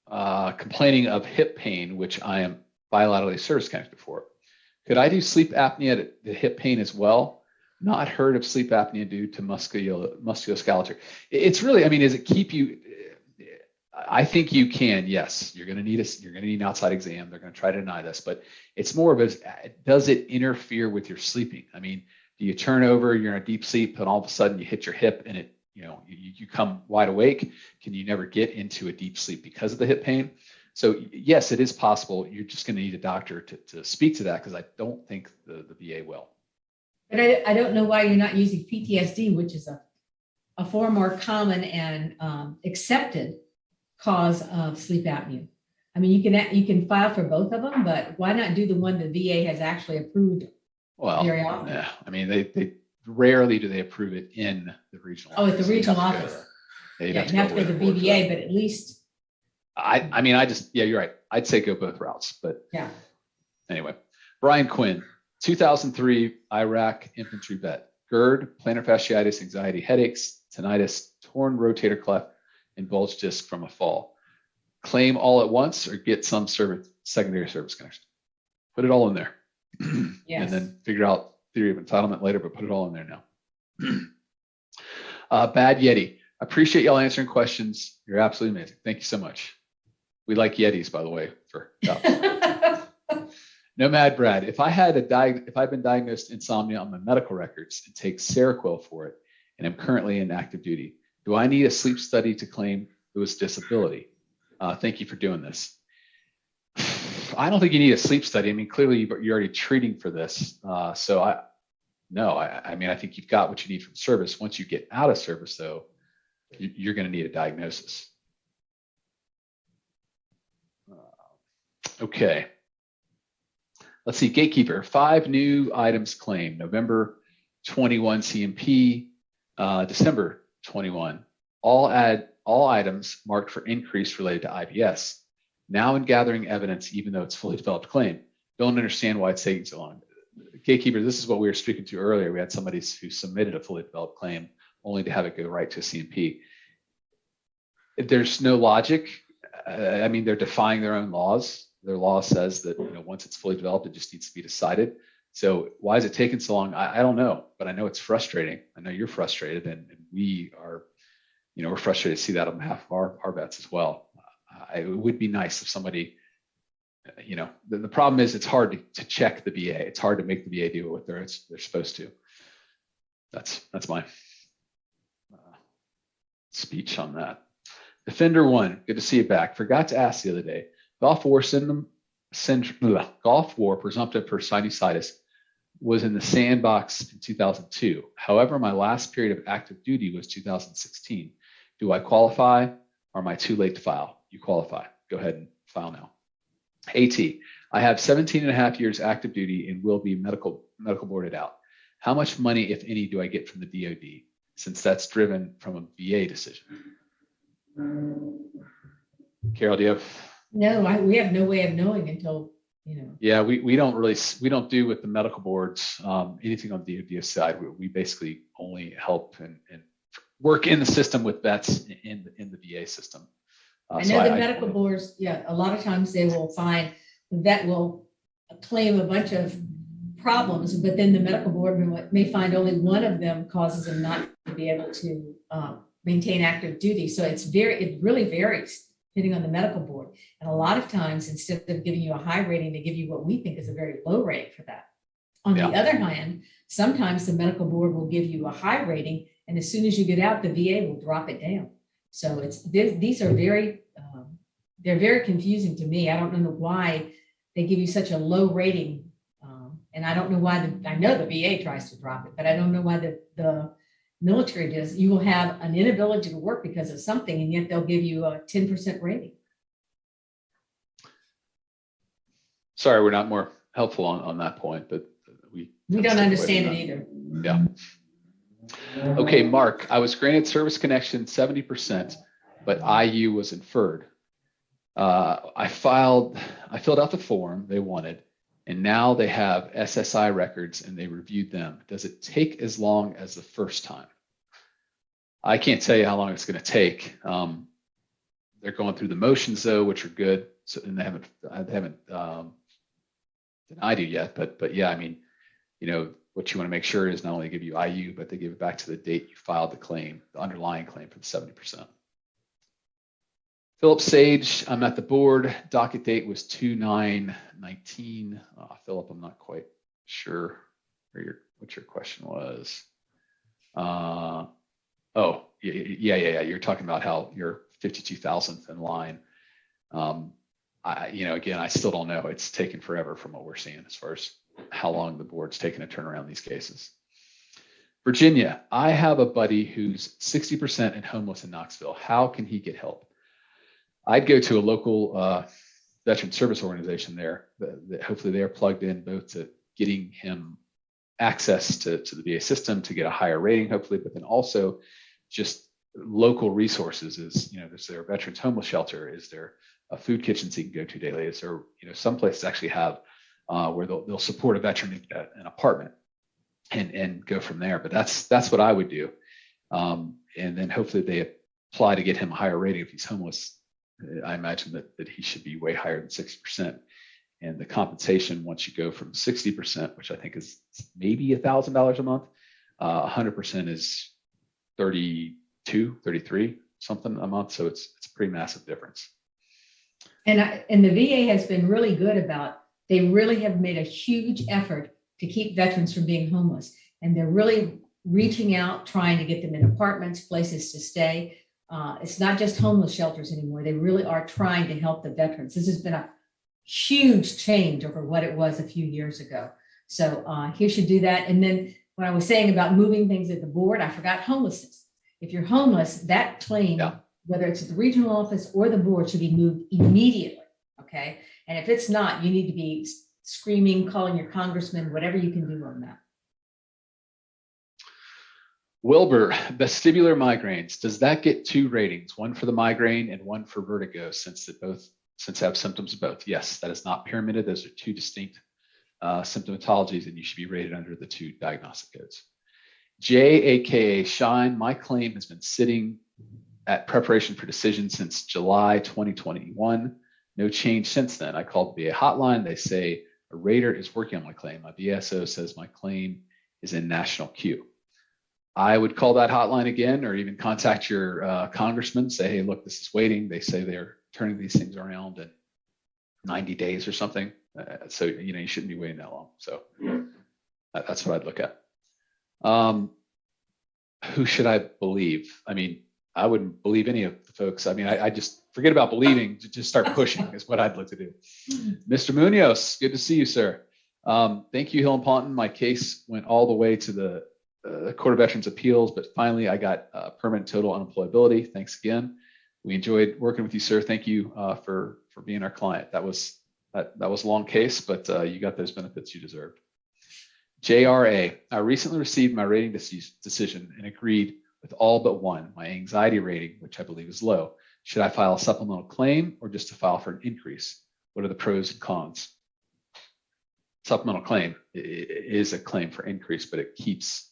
A: complaining of hip pain, which I am bilaterally service connected for. Could I do sleep apnea to the hip pain as well? Not heard of sleep apnea due to musculoskeletal. It's really, does it keep you? I think you can. Yes, you're going to need an outside exam. They're going to try to deny this, but it's more of does it interfere with your sleeping? Do you turn over, you're in a deep sleep, and all of a sudden you hit your hip and it, you come wide awake? Can you never get into a deep sleep because of the hip pain? So yes, it is possible. You're just going to need a doctor to speak to that, because I don't think the VA will.
B: But I don't know why you're not using PTSD, which is a far more common and accepted cause of sleep apnea. You can file for both of them, but why not do the one the VA has actually approved?
A: Well,
B: very often?
A: Yeah. They rarely do they approve it in the regional.
B: Oh, at the regional office.
A: You
B: have to go to the BVA, but at least.
A: You're right. I'd say go both routes, but
B: yeah.
A: Anyway, Brian Quinn, 2003 Iraq infantry vet, GERD, plantar fasciitis, anxiety, headaches, tinnitus, torn rotator cuff, and bulge disc from a fall. Claim all at once or get some secondary service connection. Put it all in there.
B: Yes.
A: And then figure out theory of entitlement later, but put it all in there now. Bad Yeti. Appreciate y'all answering questions. You're absolutely amazing. Thank you so much. We like Yetis, by the way, for Nomad Brad. If I've been diagnosed insomnia on my medical records and take Seroquel for it, and I'm currently in active duty, do I need a sleep study to claim it was disability? Thank you for doing this. I don't think you need a sleep study. Clearly you're already treating for this. I think you've got what you need from service. Once you get out of service, though, you're going to need a diagnosis. Okay. Let's see. Gatekeeper, 5 new items claimed. November 21 CMP, December 21. All items marked for increase related to IBS. Now in gathering evidence, even though it's fully developed claim, don't understand why it's taking so long. Gatekeeper, this is what we were speaking to earlier. We had somebody who submitted a fully developed claim only to have it go right to a CMP. There's no logic. They're defying their own laws. Their law says that once it's fully developed, it just needs to be decided. So why is it taking so long? I don't know, but I know it's frustrating. I know you're frustrated, and we are, we're frustrated to see that on behalf of our vets as well. it would be nice if somebody, the problem is it's hard to check the VA. It's hard to make the VA do what they're supposed to. That's my speech on that. Defender 1, good to see you back. Forgot to ask the other day. Gulf War presumptive for sinusitis was in the sandbox in 2002. However, my last period of active duty was 2016. Do I qualify or am I too late to file? You qualify. Go ahead and file now. AT, I have 17 and a half years active duty and will be medical boarded out. How much money, if any, do I get from the DoD, since that's driven from a VA decision? Carol, do you have?
B: No, we have no way of knowing until,
A: Yeah, we don't do with the medical boards anything on the DoD side. We basically only help and work in the system with vets in the VA system.
B: I know the medical boards, a lot of times they will find the vet will claim a bunch of problems, but then the medical board may find only one of them causes them not to be able to maintain active duty. So it really varies depending on the medical board. And a lot of times, instead of giving you a high rating, they give you what we think is a very low rating for that. On the other hand, sometimes the medical board will give you a high rating, and as soon as you get out, the VA will drop it down. So these are they're very confusing to me. I don't know why they give you such a low rating. And I don't know why I know the VA tries to drop it, but I don't know why the military does. You will have an inability to work because of something, and yet they'll give you a 10% rating.
A: Sorry, we're not more helpful on that point, but we
B: don't understand it either.
A: Yeah. Okay, Mark, I was granted service connection 70%, but IU was inferred. I filled out the form they wanted, and now they have SSI records and they reviewed them. Does it take as long as the first time? I can't tell you how long it's going to take. They're going through the motions though, which are good. So, and they haven't denied you yet, but yeah, I mean, what you want to make sure is not only give you IU, but they give it back to the date you filed the claim, the underlying claim for the 70%. Philip Sage, I'm at the board. Docket date was 2/9/19. Philip, I'm not quite sure what your question was. Yeah. You're talking about how you're 52,000th in line. Again, I still don't know. It's taken forever from what we're seeing as far as how long the board's taken to turn around these cases. Virginia, I have a buddy who's 60% and homeless in Knoxville. How can he get help? I'd go to a local veteran service organization there that hopefully they're plugged in both to getting him access to the VA system to get a higher rating, hopefully, but then also just local resources. Is there a veterans homeless shelter? Is there a food kitchen so you can go to daily? Is there some places actually have where they'll support a veteran in an apartment and go from there. But that's what I would do, and then hopefully they apply to get him a higher rating if he's homeless. I imagine that he should be way higher than 60%. And the compensation, once you go from 60%, which I think is maybe $1,000 a month, 100% is 32, 33 something a month. So it's a pretty massive difference.
B: And the VA has been really good about, they really have made a huge effort to keep veterans from being homeless. And they're really reaching out, trying to get them in apartments, places to stay. It's not just homeless shelters anymore. They really are trying to help the veterans. This has been a huge change over what it was a few years ago. So he should do that. And then when I was saying about moving things at the board, I forgot homelessness. If you're homeless, that claim, whether it's at the regional office or the board, should be moved immediately. Okay. And if it's not, you need to be screaming, calling your congressman, whatever you can do on that.
A: Wilbur, vestibular migraines, does that get 2 ratings, one for the migraine and one for vertigo, since have symptoms of both? Yes, that is not pyramided. Those are 2 distinct symptomatologies, and you should be rated under the 2 diagnostic codes. JAKA Shine, my claim has been sitting at preparation for decision since July 2021. No change since then. I called the VA hotline. They say a rater is working on my claim. My VSO says my claim is in national queue. I would call that hotline again, or even contact your congressman, say, hey, look, this is waiting. They say they're turning these things around in 90 days or something. So, you shouldn't be waiting that long. So that's what I'd look at. Who should I believe? I mean, I wouldn't believe any of the folks. I mean, I just forget about believing, just start pushing is what I'd look to do. Mr. Munoz, good to see you, sir. Thank you, Hill and Ponton. My case went all the way to the Court of Veterans Appeals, but finally I got permanent total unemployability. Thanks again. We enjoyed working with you, sir. Thank you for being our client. That was a long case, but you got those benefits you deserved. JRA, I recently received my rating decision and agreed with all but one, my anxiety rating, which I believe is low. Should I file a supplemental claim or just to file for an increase? What are the pros and cons? Supplemental claim is a claim for increase, but it's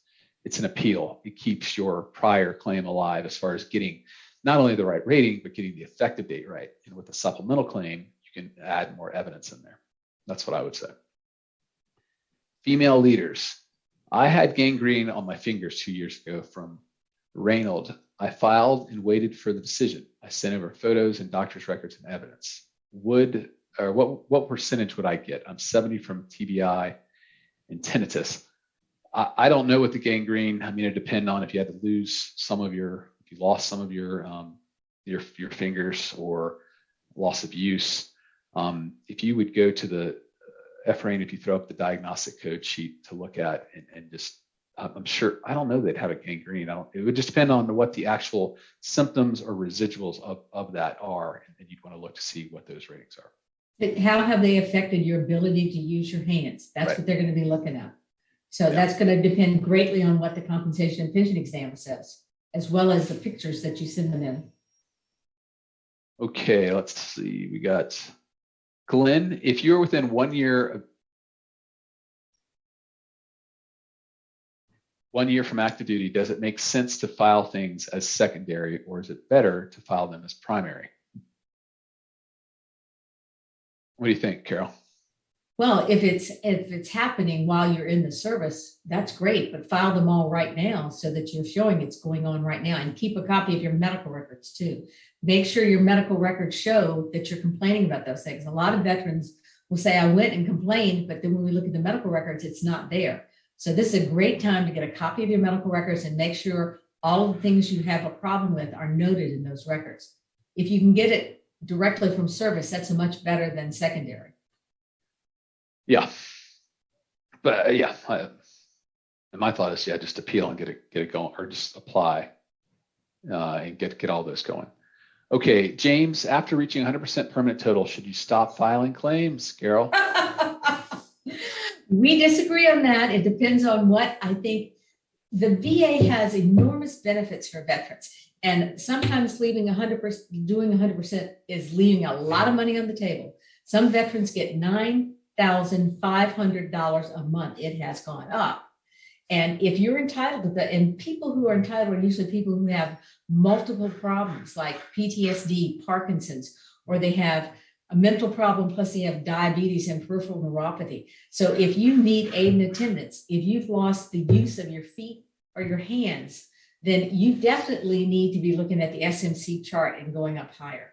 A: an appeal. It keeps your prior claim alive as far as getting not only the right rating, but getting the effective date right. And with a supplemental claim, you can add more evidence in there. That's what I would say. Female leaders. I had gangrene on my fingers 2 years ago from Reynolds. I filed and waited for the decision. I sent over photos and doctor's records and evidence. What percentage would I get? I'm 70 from TBI and tinnitus. I don't know what the gangrene. I mean, it depends on if you had to lose if you lost some of your fingers or loss of use. If you would go to the FRAIN, if you throw up the diagnostic code sheet to look at and just, I'm sure, I don't know they'd have a gangrene. It would just depend on what the actual symptoms or residuals of that are. And you'd want to look to see what those ratings are.
B: But how have they affected your ability to use your hands? That's right. What they're going to be looking at. So that's going to depend greatly on what the compensation and pension exam says, as well as the pictures that you send them in.
A: Okay, let's see. We got Glenn. If you're within 1 year from active duty, does it make sense to file things as secondary, or is it better to file them as primary? What do you think, Carol?
B: Well, if it's happening while you're in the service, that's great, but file them all right now so that you're showing it's going on right now, and keep a copy of your medical records too. Make sure your medical records show that you're complaining about those things. A lot of veterans will say, I went and complained, but then when we look at the medical records, it's not there. So this is a great time to get a copy of your medical records and make sure all of the things you have a problem with are noted in those records. If you can get it directly from service, that's much better than secondary.
A: Yeah, but and my thought is, just appeal and get it going, or just apply and get all those going. Okay, James, after reaching 100% permanent total, should you stop filing claims, Carol?
B: We disagree on that. It depends on what I think. The VA has enormous benefits for veterans, and sometimes leaving 100%, doing 100% is leaving a lot of money on the table. Some veterans get $9,500 a month. It has gone up. And if you're entitled to that, and people who are entitled are usually people who have multiple problems like PTSD, Parkinson's, or they have a mental problem, plus they have diabetes and peripheral neuropathy. So if you need aid and attendance, if you've lost the use of your feet or your hands, then you definitely need to be looking at the SMC chart and going up higher.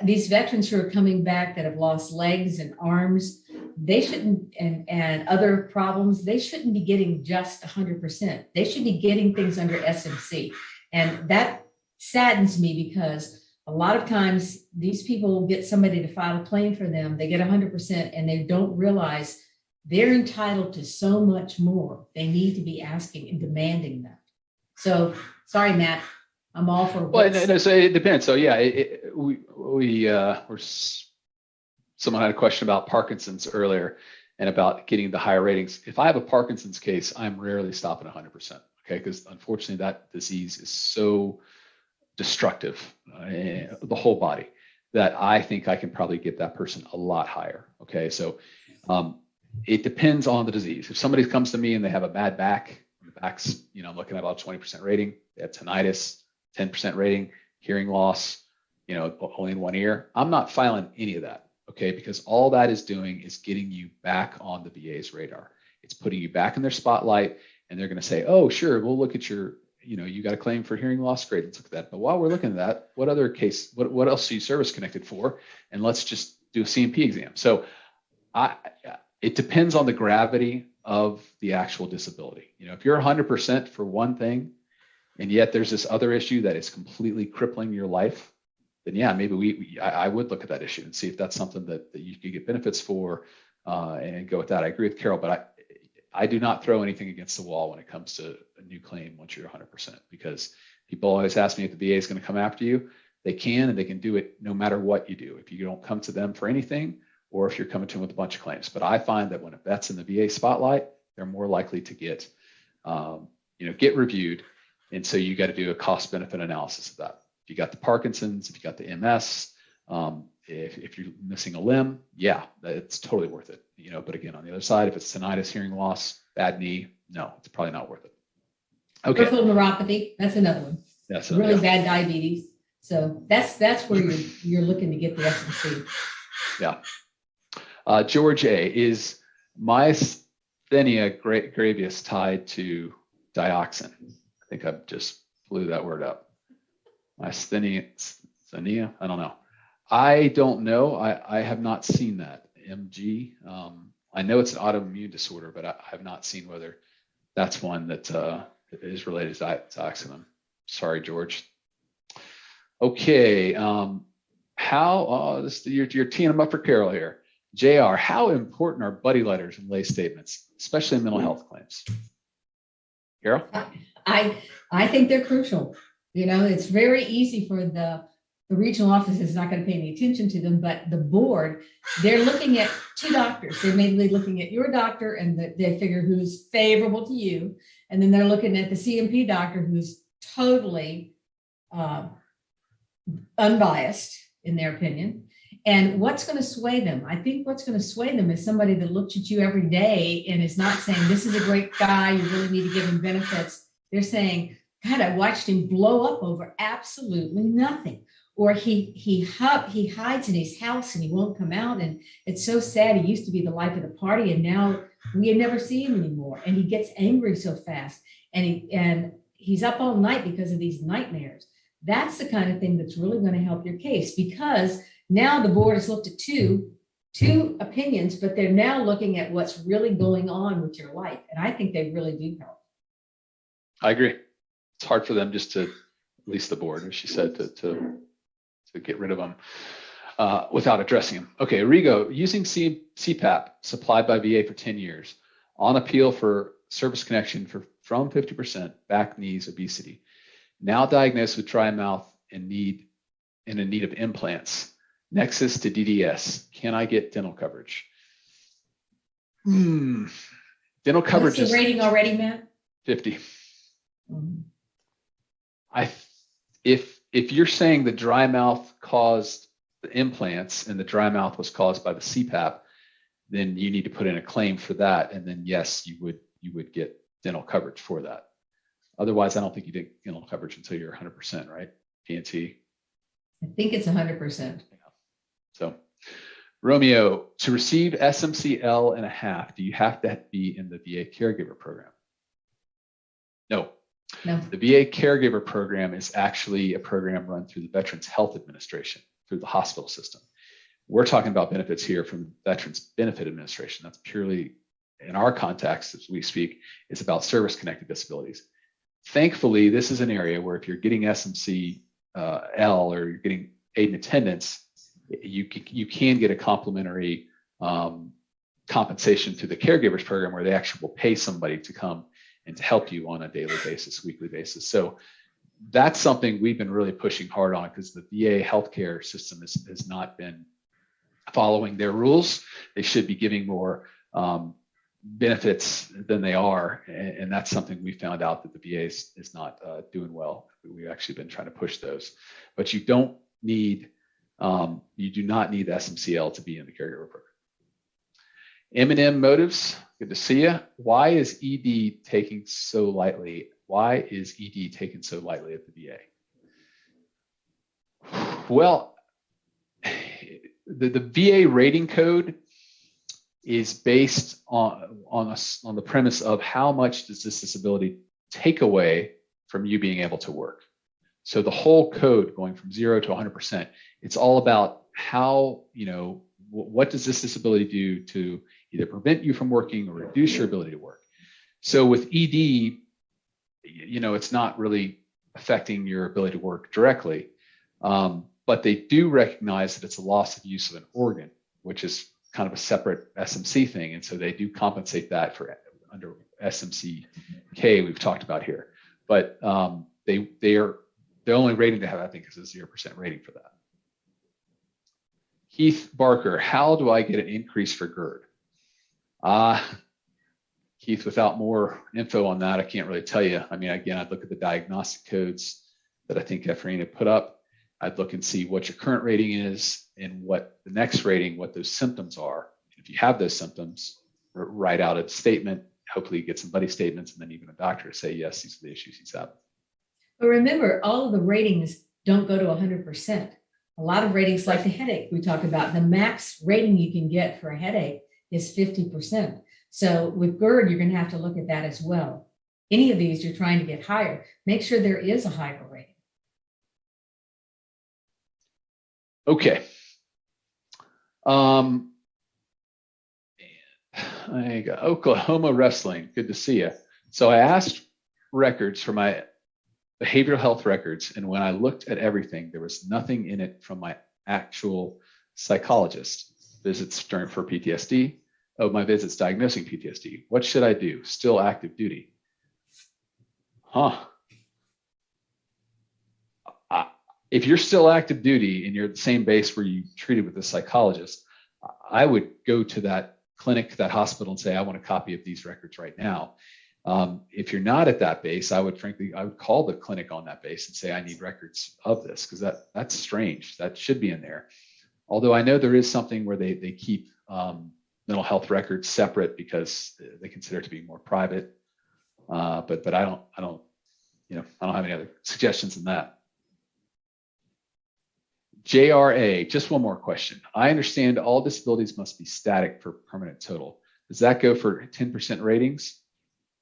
B: These veterans who are coming back that have lost legs and arms, they shouldn't, and other problems, they shouldn't be getting just 100%. They should be getting things under SMC. And that saddens me because a lot of times these people will get somebody to file a claim for them. They get 100% and they don't realize they're entitled to so much more. They need to be asking and demanding that. So sorry, Matt. I'm all for.
A: Well, no, so it depends. So yeah, someone had a question about Parkinson's earlier and about getting the higher ratings. If I have a Parkinson's case, I'm rarely stopping 100%. Okay, because unfortunately that disease is so destructive, the whole body, that I think I can probably get that person a lot higher. Okay, so it depends on the disease. If somebody comes to me and they have a bad back, the back's, I'm looking at about 20% rating, they have tinnitus, 10% rating, hearing loss, only in one ear, I'm not filing any of that, okay? Because all that is doing is getting you back on the VA's radar. It's putting you back in their spotlight, and they're going to say, oh, sure, we'll look at your you got a claim for hearing loss, great, let's look at that. But while we're looking at that, what other case, what else are you service connected for? And let's just do a C&P exam. So it depends on the gravity of the actual disability. If you're 100% for one thing, and yet there's this other issue that is completely crippling your life, then yeah, maybe I would look at that issue and see if that's something that you could get benefits for, and go with that. I agree with Carol, but I do not throw anything against the wall when it comes to a new claim once you're 100%, because people always ask me if the VA is going to come after you. They can, and they can do it no matter what you do. If you don't come to them for anything, or if you're coming to them with a bunch of claims. But I find that when a vet's in the VA spotlight, they're more likely to get reviewed. And so you got to do a cost benefit analysis of that. If you got the Parkinson's, if you got the MS, if you're missing a limb, yeah, it's totally worth it. But again, on the other side, if it's tinnitus, hearing loss, bad knee, no, it's probably not worth it. Okay.
B: Peripheral neuropathy, that's another one.
A: Yeah, so,
B: really bad diabetes. So that's where you're looking to get the SMC.
A: Yeah. George A, is myasthenia gravis tied to dioxin? I think I just blew that word up. Myasthenia, I don't know. I don't know. I have not seen that. MG. I know it's an autoimmune disorder, but I have not seen whether that's one that is related to dioxin. I'm sorry, George. Okay. You're teeing them up for Carol here. JR, how important are buddy letters and lay statements, especially in mental health claims? Carol?
B: I think they're crucial. It's very easy for the regional office is not going to pay any attention to them, but the board, they're looking at two doctors. They're mainly looking at your doctor, and they figure who's favorable to you. And then they're looking at the C&P doctor who's totally unbiased in their opinion. And what's going to sway them? I think what's going to sway them is somebody that looks at you every day and is not saying, this is a great guy, you really need to give him benefits. They're saying, God, I watched him blow up over absolutely nothing. Or he hides in his house and he won't come out. And it's so sad. He used to be the life of the party, and now we never see him anymore. And he gets angry so fast. And he's up all night because of these nightmares. That's the kind of thing that's really going to help your case, because now the board has looked at two opinions, but they're now looking at what's really going on with your life. And I think they really do help.
A: I agree. It's hard for them just to, at least the board, as she said, to get rid of them without addressing them. Okay, Rigo, using CPAP supplied by VA for 10 years, on appeal for service connection from 50%, back, knees, obesity. Now diagnosed with dry mouth and in need of implants. Nexus to DDS. Can I get dental coverage? Dental coverage
B: What's the rating already, Matt?
A: 50. If you're saying the dry mouth caused the implants and the dry mouth was caused by the CPAP, then you need to put in a claim for that, and then yes, you would get dental coverage for that. Otherwise, I don't think you get dental coverage until you're 100%, right? PNT.
B: I think it's 100%.
A: So, Romeo, to receive SMCL and a half, do you have to be in the VA caregiver program? No. The VA caregiver program is actually a program run through the Veterans Health Administration, through the hospital system. We're talking about benefits here from the Veterans Benefit Administration. That's purely, in our context, as we speak, is about service-connected disabilities. Thankfully, this is an area where if you're getting SMCL or you're getting aid and attendance, you can get a complimentary compensation through the caregivers program, where they actually will pay somebody to come and to help you on a daily basis, weekly basis. So that's something we've been really pushing hard on, because the VA healthcare system has not been following their rules. They should be giving more benefits than they are. And that's something we found out that the VA is not doing well. We've actually been trying to push those. But you do not need the SMCL to be in the caregiver program. M&M Motives, good to see you. Why is ED taking so lightly? Why is ED taken so lightly at the VA? Well, the VA rating code is based on the premise of how much does this disability take away from you being able to work. So the whole code going from 0 to 100%, it's all about how, what does this disability do to either prevent you from working or reduce your ability to work. So with ED, it's not really affecting your ability to work directly, but they do recognize that it's a loss of use of an organ, which is kind of a separate SMC thing. And so they do compensate that for under SMC-K we've talked about here. But the only rating they have, I think, is a 0% rating for that. Keith Barker, how do I get an increase for GERD? Keith, without more info on that, I can't really tell you. I mean, again, I'd look at the diagnostic codes that I think Efrain put up. I'd look and see what your current rating is and what the next rating, what those symptoms are. If you have those symptoms, write out a statement, hopefully get some buddy statements, and then even a doctor to say, yes, these are the issues he's having.
B: But remember, all of the ratings don't go to 100%. A lot of ratings, like the headache we talked about, the max rating you can get for a headache is 50%. So with GERD, you're going to have to look at that as well. Any of these you're trying to get higher, make sure there is a higher rating.
A: Okay. I got Oklahoma Wrestling. Good to see you. So I asked records for my behavioral health records, and when I looked at everything, there was nothing in it from my actual psychologist. Visits for PTSD. Oh, my visits diagnosing PTSD. What should I do? Still active duty. If you're still active duty and you're at the same base where you treated with a psychologist, I would go to that clinic, that hospital, and say, I want a copy of these records right now. If you're not at that base, I would call the clinic on that base and say, I need records of this, because that's strange. That should be in there. Although I know there is something where they keep mental health records separate because they consider it to be more private. But I don't have any other suggestions than that. JRA, just one more question. I understand all disabilities must be static for permanent total. Does that go for 10% ratings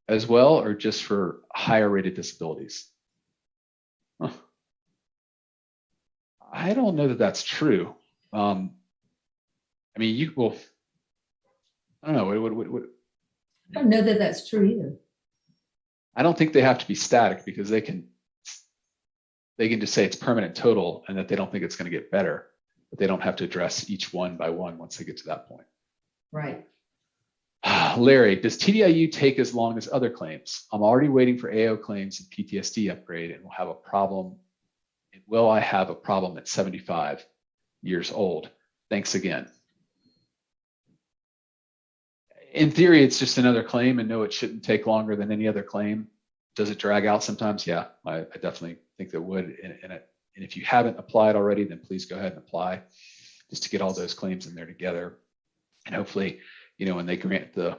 A: as well, or just for higher rated disabilities? I don't know that that's true. I mean, I don't know.
B: I don't know that that's true either.
A: I don't think they have to be static, because they can just say it's permanent total and that they don't think it's going to get better, but they don't have to address each one by one once they get to that point.
B: Right.
A: Larry, does TDIU take as long as other claims? I'm already waiting for AO claims and PTSD upgrade, and will have a problem. Will I have a problem at 75 years old? Thanks again. In theory, it's just another claim, and no, it shouldn't take longer than any other claim. Does it drag out sometimes? Yeah, I definitely think that would. And if you haven't applied already, then please go ahead and apply, just to get all those claims in there together. And hopefully, when they grant the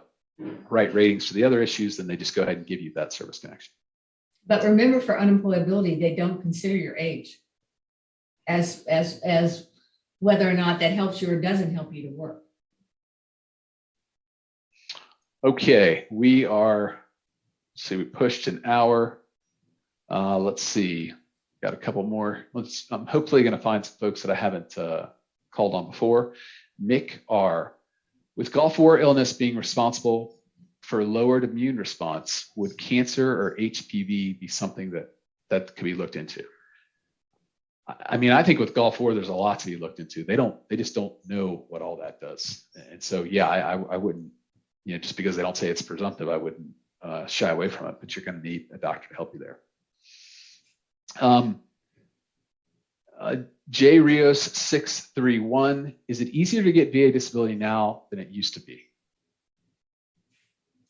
A: right ratings for the other issues, then they just go ahead and give you that service connection.
B: But remember, for unemployability, they don't consider your age as whether or not that helps you or doesn't help you to work.
A: Okay, we pushed an hour. Let's see, got a couple more. I'm hopefully going to find some folks that I haven't called on before. Mick R. With Gulf War illness being responsible for lowered immune response, would cancer or HPV be something that could be looked into? I mean, I think with Gulf War, there's a lot to be looked into. They just don't know what all that does. And so, yeah, I wouldn't, just because they don't say it's presumptive, I wouldn't shy away from it, but you're going to need a doctor to help you there. J Rios 631, is it easier to get VA disability now than it used to be?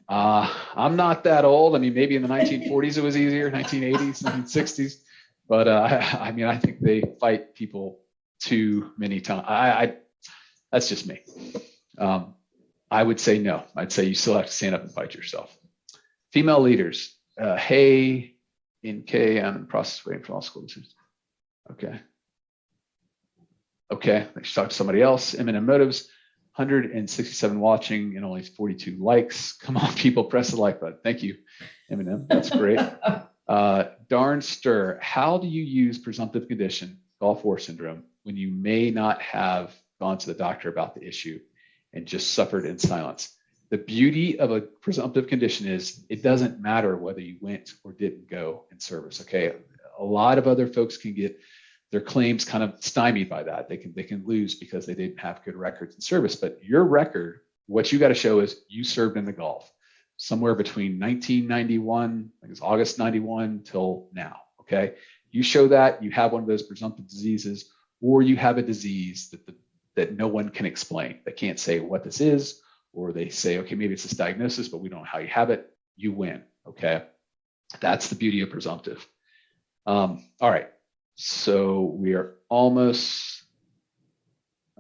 A: I'm not that old. I mean, maybe in the 1940s it was easier, 1980s, 1960s, but I think they fight people too many times. That's just me. I would say no. I'd say you still have to stand up and fight yourself. Female leaders, hey, in K, I'm in the process of waiting for law school decisions. Okay, I should talk to somebody else. M&M Motives, 167 watching and only 42 likes. Come on, people, press the like button. Thank you, M&M. That's great. Darnster, how do you use presumptive condition, Gulf War syndrome, when you may not have gone to the doctor about the issue and just suffered in silence? The beauty of a presumptive condition is it doesn't matter whether you went or didn't go in service. Okay. A lot of other folks can get their claims kind of stymied by that. They can lose because they didn't have good records in service. But your record, what you got to show is you served in the Gulf somewhere between 1991, I think it's August 91 till now. Okay. You show that you have one of those presumptive diseases, or you have a disease that no one can explain. They can't say what this is, or they say, okay, maybe it's this diagnosis, but we don't know how you have it. You win. Okay. That's the beauty of presumptive. All right. So we are almost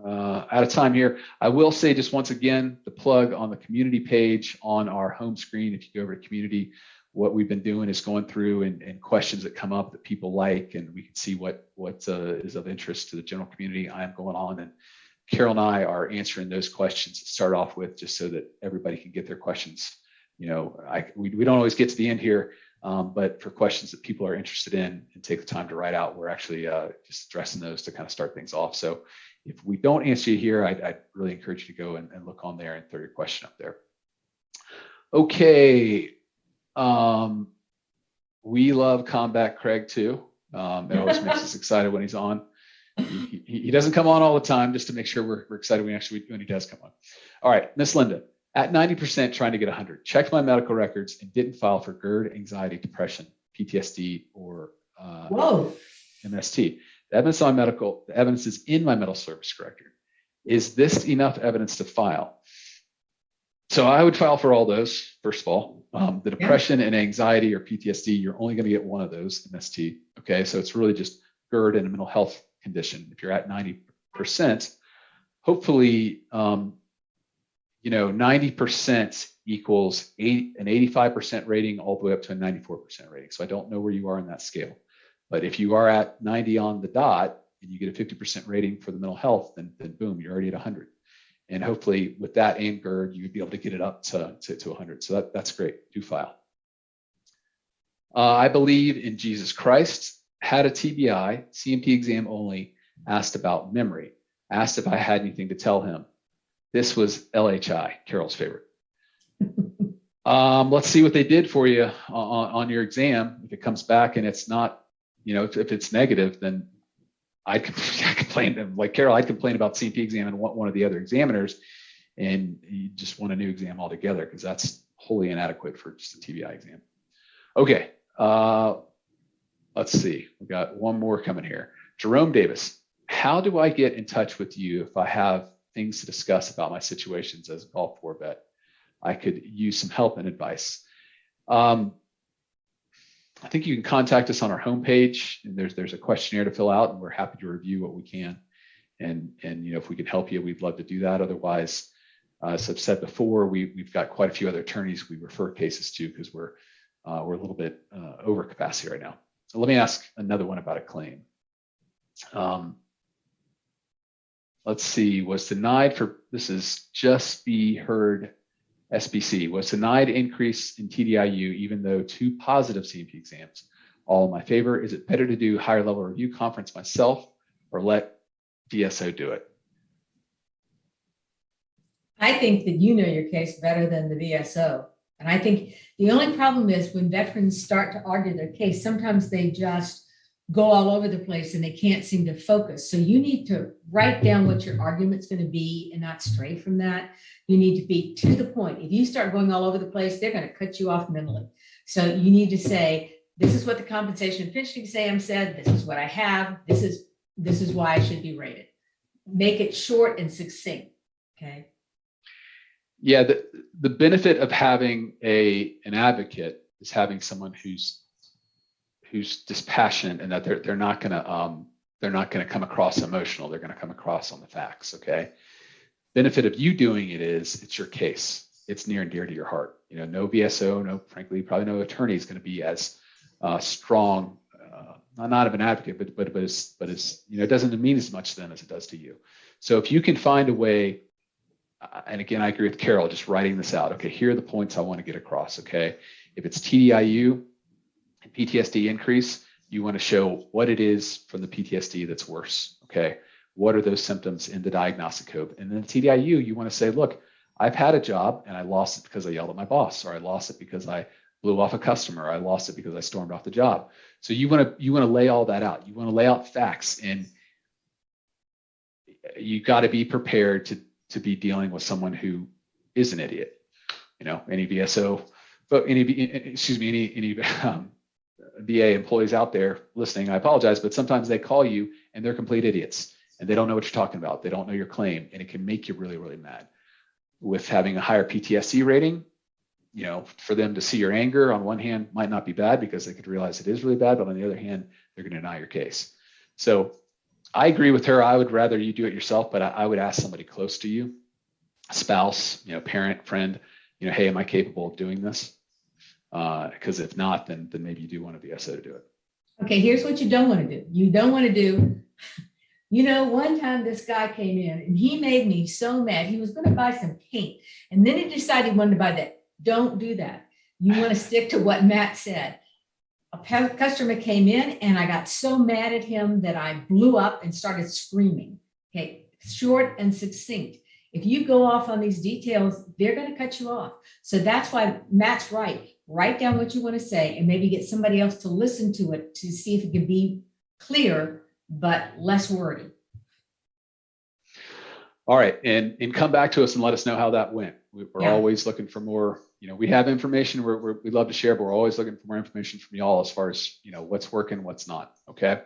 A: out of time here. I will say just once again, the plug on the community page on our home screen, if you go over to community, what we've been doing is going through and questions that come up that people like, and we can see what is of interest to the general community. I am going on, and Carol and I are answering those questions to start off with, just so that everybody can get their questions. We don't always get to the end here, but for questions that people are interested in and take the time to write out, we're actually just addressing those to kind of start things off. So if we don't answer you here, I'd really encourage you to go and look on there and throw your question up there. Okay. We love Combat Craig too. It always makes us excited when he's on. He doesn't come on all the time, just to make sure we're excited when he does come on. All right, Miss Linda, at 90% trying to get 100, checked my medical records and didn't file for GERD, anxiety, depression, PTSD, or MST. The evidence is in my medical service record. Is this enough evidence to file? So I would file for all those, first of all. The depression and anxiety or PTSD, you're only going to get one of those, MST. Okay, so it's really just GERD and a mental health condition. If you're at 90%, hopefully, 90% equals an 85% rating all the way up to a 94% rating. So I don't know where you are in that scale. But if you are at 90 on the dot and you get a 50% rating for the mental health, then boom, you're already at 100. And hopefully with that and GERD, you'd be able to get it up to 100. So that's great. Do file. I believe in Jesus Christ. Had a TBI, CMP exam only, asked about memory, asked if I had anything to tell him. This was LHI, Carol's favorite. Let's see what they did for you on your exam. If it comes back and it's not, if it's negative, then I complain, like Carol, I'd complain about CMP exam and one of the other examiners, and you just want a new exam altogether, because that's wholly inadequate for just a TBI exam. Okay. Let's see. We got one more coming here. Jerome Davis, how do I get in touch with you if I have things to discuss about my situations as a Gulf War vet? I could use some help and advice. I think you can contact us on our homepage, and there's a questionnaire to fill out, and we're happy to review what we can. And if we can help you, we'd love to do that. Otherwise, as I've said before, we've got quite a few other attorneys we refer cases to, because we're a little bit over capacity right now. So let me ask another one about a claim. Let's see, was denied for, this is just be heard SBC, was denied increase in TDIU even though 2 positive CMP exams, all in my favor. Is it better to do higher level review conference myself or let VSO do it?
B: I think that you know your case better than the VSO. And I think the only problem is when veterans start to argue their case, sometimes they just go all over the place and they can't seem to focus. So you need to write down what your argument's going to be and not stray from that. You need to be to the point. If you start going all over the place, they're going to cut you off mentally. So you need to say, this is what the compensation and pension exam said. This is what I have. This is why I should be rated. Make it short and succinct. Okay.
A: Yeah, the benefit of having an advocate is having someone who's dispassionate, and that they're not going to come across emotional. They're going to come across on the facts. Okay. Benefit of you doing it is it's your case. It's near and dear to your heart. No VSO, frankly, probably no attorney is going to be as strong, not of an advocate, but as it doesn't mean as much to them as it does to you. So if you can find a way. And again, I agree with Carol, just writing this out. Okay, here are the points I want to get across. Okay, if it's TDIU, PTSD increase, you want to show what it is from the PTSD that's worse. Okay. What are those symptoms in the diagnostic code? And then TDIU, you want to say, look, I've had a job and I lost it because I yelled at my boss, or I lost it because I blew off a customer. I lost it because I stormed off the job. So you want to lay all that out. You want to lay out facts, and you got to be prepared to be dealing with someone who is an idiot. Any VSO, but any VA employees out there listening, I apologize, but sometimes they call you and they're complete idiots and they don't know what you're talking about. They don't know your claim, and it can make you really, really mad. With having a higher PTSD rating, for them to see your anger on one hand might not be bad because they could realize it is really bad, but on the other hand, they're going to deny your case. So I agree with her. I would rather you do it yourself, but I would ask somebody close to you, spouse, parent, friend, hey, am I capable of doing this? Because if not, then maybe you do want a VSO to do it. Okay,
B: here's what you don't want to do. You don't want to do, one time this guy came in and he made me so mad. He was going to buy some paint, and then he decided he wanted to buy that. Don't do that. You want to stick to what Matt said. A customer came in and I got so mad at him that I blew up and started screaming. Okay, short and succinct. If you go off on these details, they're going to cut you off. So that's why Matt's right. Write down what you want to say and maybe get somebody else to listen to it to see if it can be clear, but less wordy.
A: All right. And come back to us and let us know how that went. We're always looking for more. We have information we love to share, but we're always looking for more information from y'all as far as, what's working, what's not. Okay.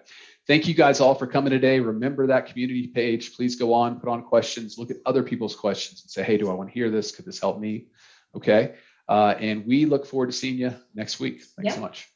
A: Thank you guys all for coming today. Remember that community page. Please go on, put on questions, look at other people's questions and say, hey, do I want to hear this? Could this help me? Okay. And we look forward to seeing you next week. Thanks so much.